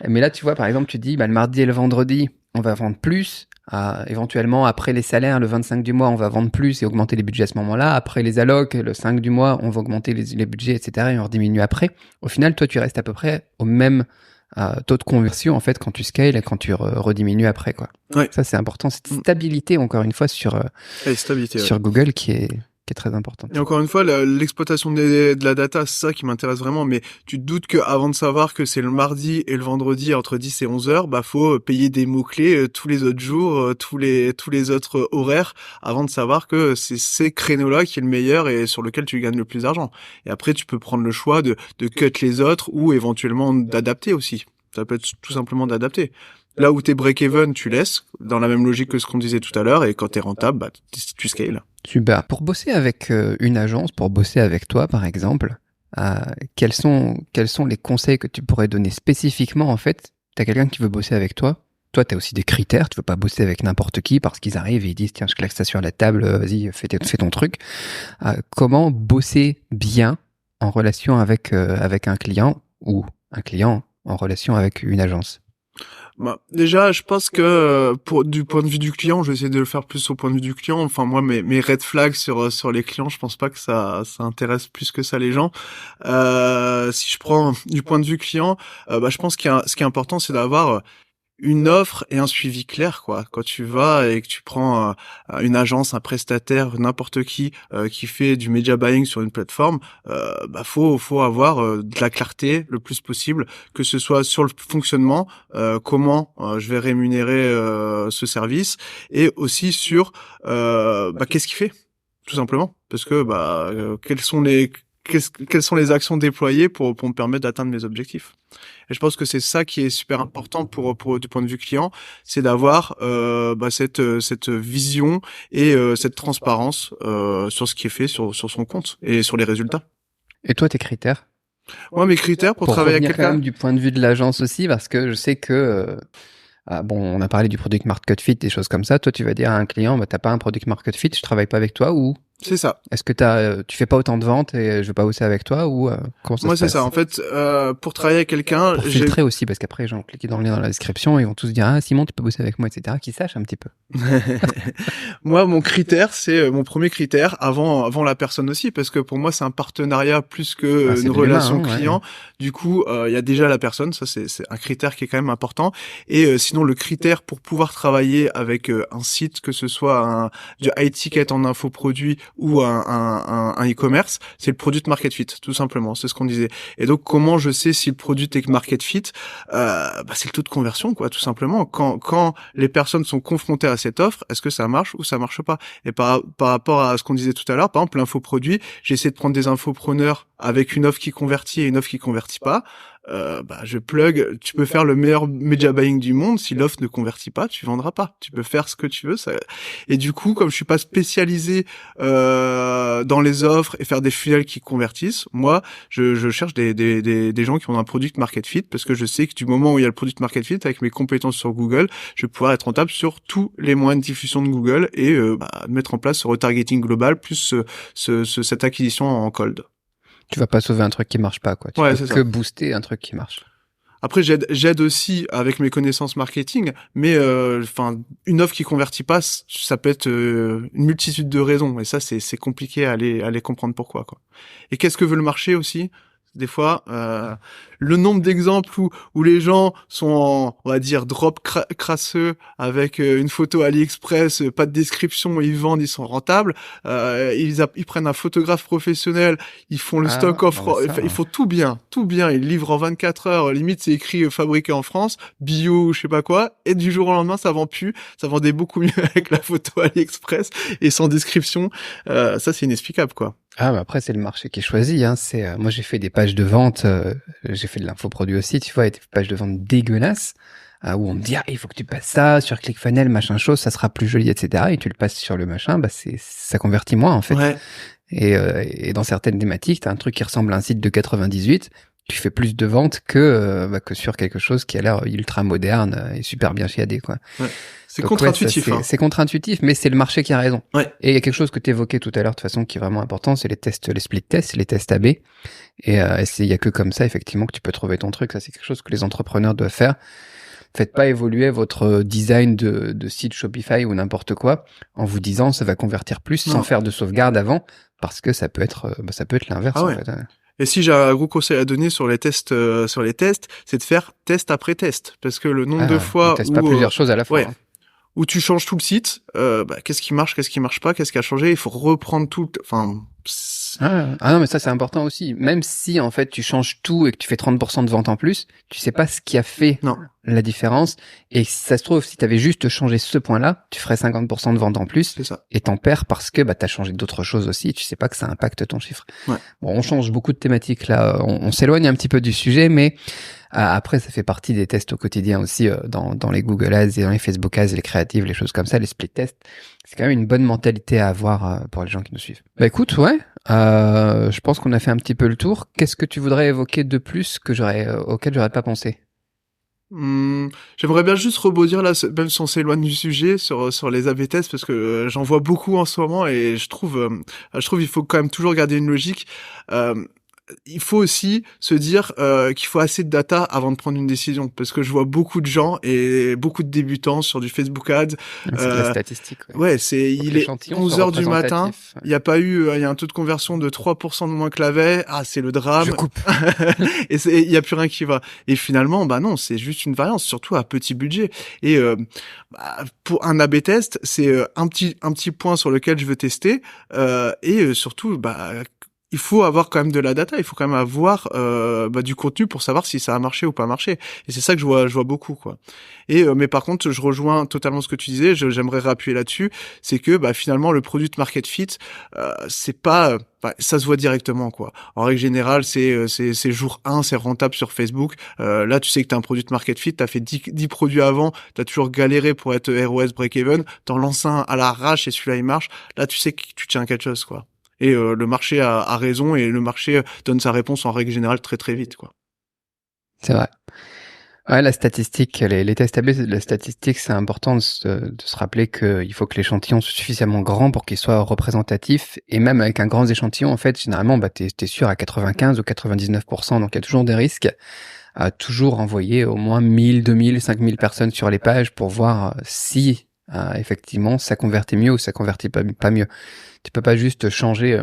Mais là, tu vois, par exemple, tu dis, le mardi et le vendredi, on va vendre plus. Éventuellement, après les salaires, le 25 du mois, on va vendre plus et augmenter les budgets à ce moment-là. Après les allocs, le 5 du mois, on va augmenter les budgets, etc. et on rediminue après. Au final, toi, tu restes à peu près au même taux de conversion, en fait, quand tu scales et quand tu rediminues après, quoi. Ouais. Ça, c'est important. Cette stabilité, encore une fois, sur Google qui est très importante. Et encore une fois, l'exploitation de la data, c'est ça qui m'intéresse vraiment. Mais tu te doutes qu'avant de savoir que c'est le mardi et le vendredi entre 10 et 11 heures, faut payer des mots-clés tous les autres jours, tous les autres horaires, avant de savoir que c'est ces créneaux-là qui est le meilleur et sur lequel tu gagnes le plus d'argent. Et après, tu peux prendre le choix de cut les autres ou éventuellement d'adapter aussi. Ça peut être tout simplement d'adapter. Là où t'es break-even, tu laisses, dans la même logique que ce qu'on disait tout à l'heure, et quand t'es rentable, tu scales. Super. Pour bosser avec une agence, pour bosser avec toi, par exemple, quels sont les conseils que tu pourrais donner spécifiquement, en fait? T'as quelqu'un qui veut bosser avec toi. Toi, t'as aussi des critères. Tu veux pas bosser avec n'importe qui parce qu'ils arrivent et ils disent, tiens, je claque ça sur la table, vas-y, fais ton truc. Comment bosser bien en relation avec un client ou un client en relation avec une agence? Déjà, je pense que du point de vue du client, je vais essayer de le faire plus au point de vue du client. Enfin, moi, mes red flags sur les clients, je pense pas que ça intéresse plus que ça les gens. Si je prends du point de vue client, je pense ce qui est important, c'est d'avoir une offre et un suivi clair, quoi. Quand tu vas et que tu prends une agence, un prestataire, n'importe qui fait du media buying sur une plateforme, faut avoir de la clarté le plus possible, que ce soit sur le fonctionnement, comment je vais rémunérer ce service, et aussi sur qu'est-ce qu'il fait, tout simplement, parce que quels sont quelles sont les actions déployées pour me permettre d'atteindre mes objectifs. Et je pense que c'est ça qui est super important pour du point de vue client, c'est d'avoir cette vision et cette transparence sur ce qui est fait sur son compte et sur les résultats. Et toi, tes critères? Moi, mes critères pour travailler avec quelqu'un, quand même du point de vue de l'agence aussi, parce que je sais que on a parlé du product market fit, des choses comme ça. Toi, tu vas dire à un client, t'as pas un product market fit, je travaille pas avec toi, ou c'est ça. Est-ce que tu fais pas autant de ventes et je veux pas bosser avec toi, ou comment ça Moi, se passe? c'est ça. En fait, pour travailler avec quelqu'un, pour filtrer aussi, parce qu'après, les gens cliquent dans le lien dans la description, ils vont tous dire, ah, Simon, tu peux bosser avec moi, etc., qu'ils sachent un petit peu. Moi, mon critère, c'est mon premier critère avant la personne aussi, parce que pour moi, c'est un partenariat plus que une relation client. Ouais. Du coup, il y a déjà la personne, ça c'est un critère qui est quand même important. Et sinon, le critère pour pouvoir travailler avec un site, que ce soit du high ticket en infoproduit ou un e-commerce, c'est le product market fit, tout simplement. C'est ce qu'on disait. Et donc, comment je sais si le produit est market fit? C'est le taux de conversion, quoi, tout simplement. Quand les personnes sont confrontées à cette offre, est-ce que ça marche ou ça marche pas? Et par rapport à ce qu'on disait tout à l'heure, par exemple, l'infoproduit, j'ai essayé de prendre des infopreneurs avec une offre qui convertit et une offre qui convertit pas. Je plug, tu peux faire le meilleur media buying du monde, si l'offre ne convertit pas, tu vendras pas. Tu peux faire ce que tu veux, ça. Et du coup, comme je suis pas spécialisé dans les offres et faire des funnels qui convertissent, moi, je cherche des gens qui ont un product market fit, parce que je sais que du moment où il y a le product market fit, avec mes compétences sur Google, je vais pouvoir être rentable sur tous les moyens de diffusion de Google et mettre en place ce retargeting global plus cette acquisition en cold. Tu vas pas sauver un truc qui marche pas, quoi. Tu peux que booster un truc qui marche. Après, j'aide aussi avec mes connaissances marketing, mais une offre qui convertit pas, ça peut être une multitude de raisons, et ça c'est compliqué à les comprendre pourquoi, quoi. Et qu'est-ce que veut le marché aussi? Des fois, le nombre d'exemples où les gens sont en, on va dire, drop crasseux avec une photo AliExpress, pas de description, ils vendent, ils sont rentables. Ils prennent un photographe professionnel, ils font le stock offre, ils font tout bien, ils livrent en 24 heures. Limite, c'est écrit fabriqué en France, bio, je sais pas quoi, et du jour au lendemain, ça vend plus. Ça vendait beaucoup mieux avec la photo AliExpress et sans description. Ça, c'est inexplicable, quoi. Ah, mais après, c'est le marché qui est choisi, hein. Moi, j'ai fait des pages de vente, j'ai fait de l'infoproduit aussi, tu vois, et des pages de vente dégueulasses, où on me dit, il faut que tu passes ça sur ClickFunnels, machin chose, ça sera plus joli, etc. Et tu le passes sur le machin, ça convertit moins, en fait. Ouais. Et dans certaines thématiques, t'as un truc qui ressemble à un site de 98, tu fais plus de ventes que sur quelque chose qui a l'air ultra moderne et super bien chiadé, quoi. Ouais. C'est contre-intuitif. C'est contre-intuitif, mais c'est le marché qui a raison. Ouais. Et il y a quelque chose que tu évoquais tout à l'heure de toute façon qui est vraiment important, c'est les tests, les split tests, les tests AB. Et il y a que comme ça, effectivement, que tu peux trouver ton truc. Ça, c'est quelque chose que les entrepreneurs doivent faire. Faites pas évoluer votre design de site Shopify ou n'importe quoi en vous disant ça va convertir plus sans faire de sauvegarde avant, parce que ça peut être l'inverse, en fait. Et si j'ai un gros conseil à donner sur les tests, c'est de faire test après test, parce que le nombre de fois on teste pas plusieurs choses à la fois. Ouais. Où tu changes tout le site, qu'est-ce qui marche pas, qu'est-ce qui a changé, il faut reprendre tout, non, mais ça, c'est important aussi. Même si, en fait, tu changes tout et que tu fais 30% de vente en plus, tu sais pas ce qui a fait la différence. Et si ça se trouve, si t'avais juste changé ce point-là, tu ferais 50% de vente en plus. C'est ça. Et t'en perds parce que, t'as changé d'autres choses aussi et tu sais pas que ça impacte ton chiffre. Ouais. Bon, on change beaucoup de thématiques là. On s'éloigne un petit peu du sujet, mais après, ça fait partie des tests au quotidien aussi, dans les Google Ads et dans les Facebook Ads, les créatives, les choses comme ça, les split tests. C'est quand même une bonne mentalité à avoir pour les gens qui nous suivent. Bah écoute, ouais, je pense qu'on a fait un petit peu le tour. Qu'est-ce que tu voudrais évoquer de plus auquel j'aurais pas pensé? J'aimerais bien juste rebondir là, même si on s'éloigne du sujet, sur les A/B tests, parce que j'en vois beaucoup en ce moment et je trouve il faut quand même toujours garder une logique. Il faut aussi se dire qu'il faut assez de data avant de prendre une décision, parce que je vois beaucoup de gens et beaucoup de débutants sur du Facebook Ads. C'est de la statistique. Ouais, il est 11 heures du matin, il y a un taux de conversion de 3% de moins que la veille. Ah, c'est le drame. Je coupe. Et il y a plus rien qui va. Et finalement, non, c'est juste une variance, surtout à petit budget. Et pour un A/B test, c'est un petit point sur lequel je veux tester et surtout il faut avoir quand même de la data, il faut quand même avoir du contenu pour savoir si ça a marché ou pas marché. Et c'est ça que je vois beaucoup, quoi. Et mais par contre, je rejoins totalement ce que tu disais. J'aimerais rappuyer là-dessus, c'est que finalement le product market fit, c'est pas, ça se voit directement, quoi. En règle générale, c'est jour 1, c'est rentable sur Facebook. Là, tu sais que t'as un product market fit, t'as fait 10 produits avant, t'as toujours galéré pour être ROS break-even, t'en lances un à l'arrache et celui-là il marche. Là, tu sais que tu tiens quelque chose, quoi. Et le marché a raison et le marché donne sa réponse en règle générale très très vite, quoi. C'est vrai. Ouais, la statistique, les tests AB, la statistique, c'est important de se rappeler qu'il faut que l'échantillon soit suffisamment grand pour qu'il soit représentatif. Et même avec un grand échantillon, en fait, généralement, t'es sûr à 95 ou 99%. Donc, il y a toujours des risques à toujours envoyer au moins 1000, 2000, 5000 personnes sur les pages pour voir si, effectivement, ça convertit mieux ou ça convertit pas mieux. Tu peux pas juste changer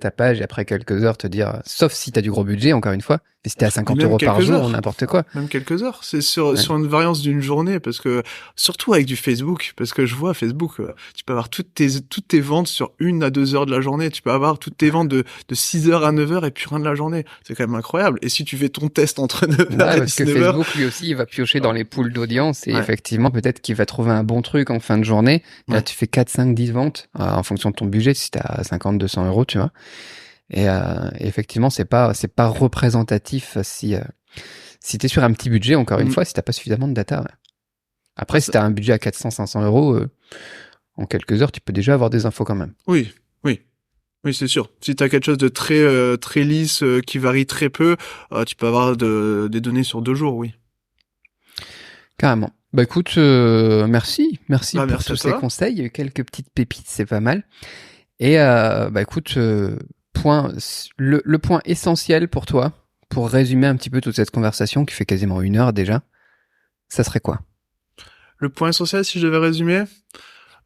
ta page et après quelques heures te dire, sauf si t'as du gros budget, encore une fois, et si t'es à 50 euros par jour ou n'importe quoi. Même quelques heures. C'est sur une variance d'une journée, parce que, surtout avec du Facebook, parce que je vois Facebook, tu peux avoir toutes tes ventes sur 1 à 2 heures de la journée. Tu peux avoir toutes tes ventes de 6 heures à 9 heures et puis rien de la journée. C'est quand même incroyable. Et si tu fais ton test entre 9 heures et 19 heures. Parce que Facebook, lui aussi, il va piocher dans les poules d'audience et effectivement, peut-être qu'il va trouver un bon truc en fin de journée. Là, tu fais 4, 5, 10 ventes, en fonction de ton budget, si t'es à 50, 200 euros, tu vois. Et effectivement, c'est pas représentatif si t'es sur un petit budget, encore une fois, si t'as pas suffisamment de data. Ouais. Après, si t'as un budget à 400, 500 euros, en quelques heures, tu peux déjà avoir des infos quand même. Oui, c'est sûr. Si t'as quelque chose de très lisse, qui varie très peu, tu peux avoir des données sur 2 jours, oui. Carrément. Bah écoute, merci pour tous ces conseils. Il y a eu quelques petites pépites, c'est pas mal. Et écoute, le point essentiel pour toi, pour résumer un petit peu toute cette conversation qui fait quasiment 1 heure déjà, ça serait quoi? Le point essentiel, si je devais résumer,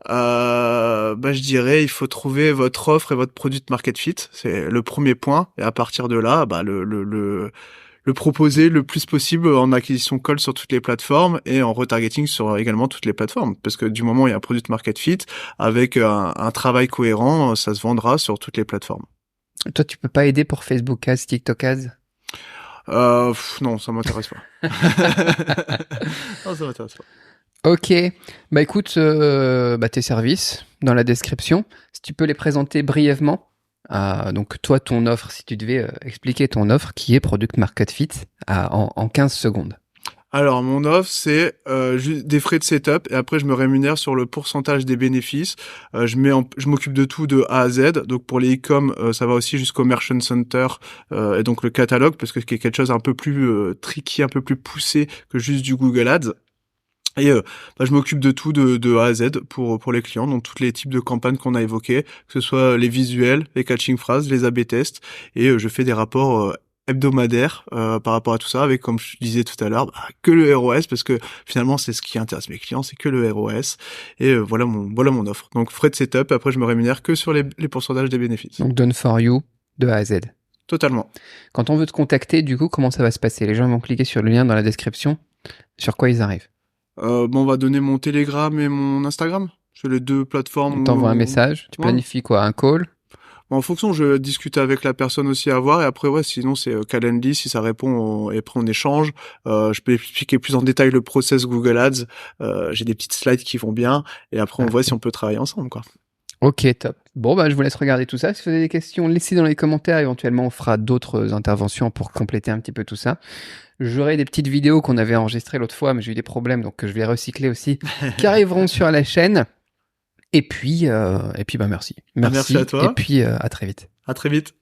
je dirais, il faut trouver votre offre et votre product market fit. C'est le premier point. Et à partir de là, le proposer le plus possible en acquisition call sur toutes les plateformes et en retargeting sur également toutes les plateformes. Parce que du moment où il y a un product market fit, avec un travail cohérent, ça se vendra sur toutes les plateformes. Toi, tu peux pas aider pour Facebook Ads, TikTok Ads? Non, ça m'intéresse pas. Non, ça m'intéresse pas. Ok, écoute, tes services dans la description, si tu peux les présenter brièvement. Donc toi, ton offre, si tu devais expliquer ton offre qui est Product Market Fit en 15 secondes. Alors, mon offre, c'est juste des frais de setup et après, je me rémunère sur le pourcentage des bénéfices. Je m'occupe de tout de A à Z. Donc, pour les e-com, ça va aussi jusqu'au Merchant Center et donc le catalogue, parce que c'est quelque chose un peu plus tricky, un peu plus poussé que juste du Google Ads. Et je m'occupe de tout de A à Z pour les clients, donc tous les types de campagnes qu'on a évoquées, que ce soit les visuels, les catching phrases, les A/B tests, et je fais des rapports hebdomadaires par rapport à tout ça, avec, comme je disais tout à l'heure, que le ROS, parce que finalement c'est ce qui intéresse mes clients, c'est que le ROS. Et voilà mon offre. Donc frais de setup, après je me rémunère que sur les pourcentages des bénéfices. Donc done for you de A à Z. Totalement. Quand on veut te contacter, du coup, comment ça va se passer? Les gens vont cliquer sur le lien dans la description. Sur quoi ils arrivent? On va donner mon Telegram et mon Instagram. C'est les 2 plateformes. On t'envoie un message, tu planifies quoi? Un call? En fonction, je discute avec la personne aussi à voir, et après, sinon, c'est Calendly, si ça répond, et après, on échange. Je peux expliquer plus en détail le process Google Ads. J'ai des petites slides qui vont bien, et après, on voit si on peut travailler ensemble, quoi. Ok, top. Bon, je vous laisse regarder tout ça. Si vous avez des questions, laissez dans les commentaires. Éventuellement, on fera d'autres interventions pour compléter un petit peu tout ça. J'aurai des petites vidéos qu'on avait enregistrées l'autre fois, mais j'ai eu des problèmes, donc je vais recycler aussi, qui arriveront sur la chaîne. Et puis, merci. Merci à toi. Et puis, à très vite. À très vite.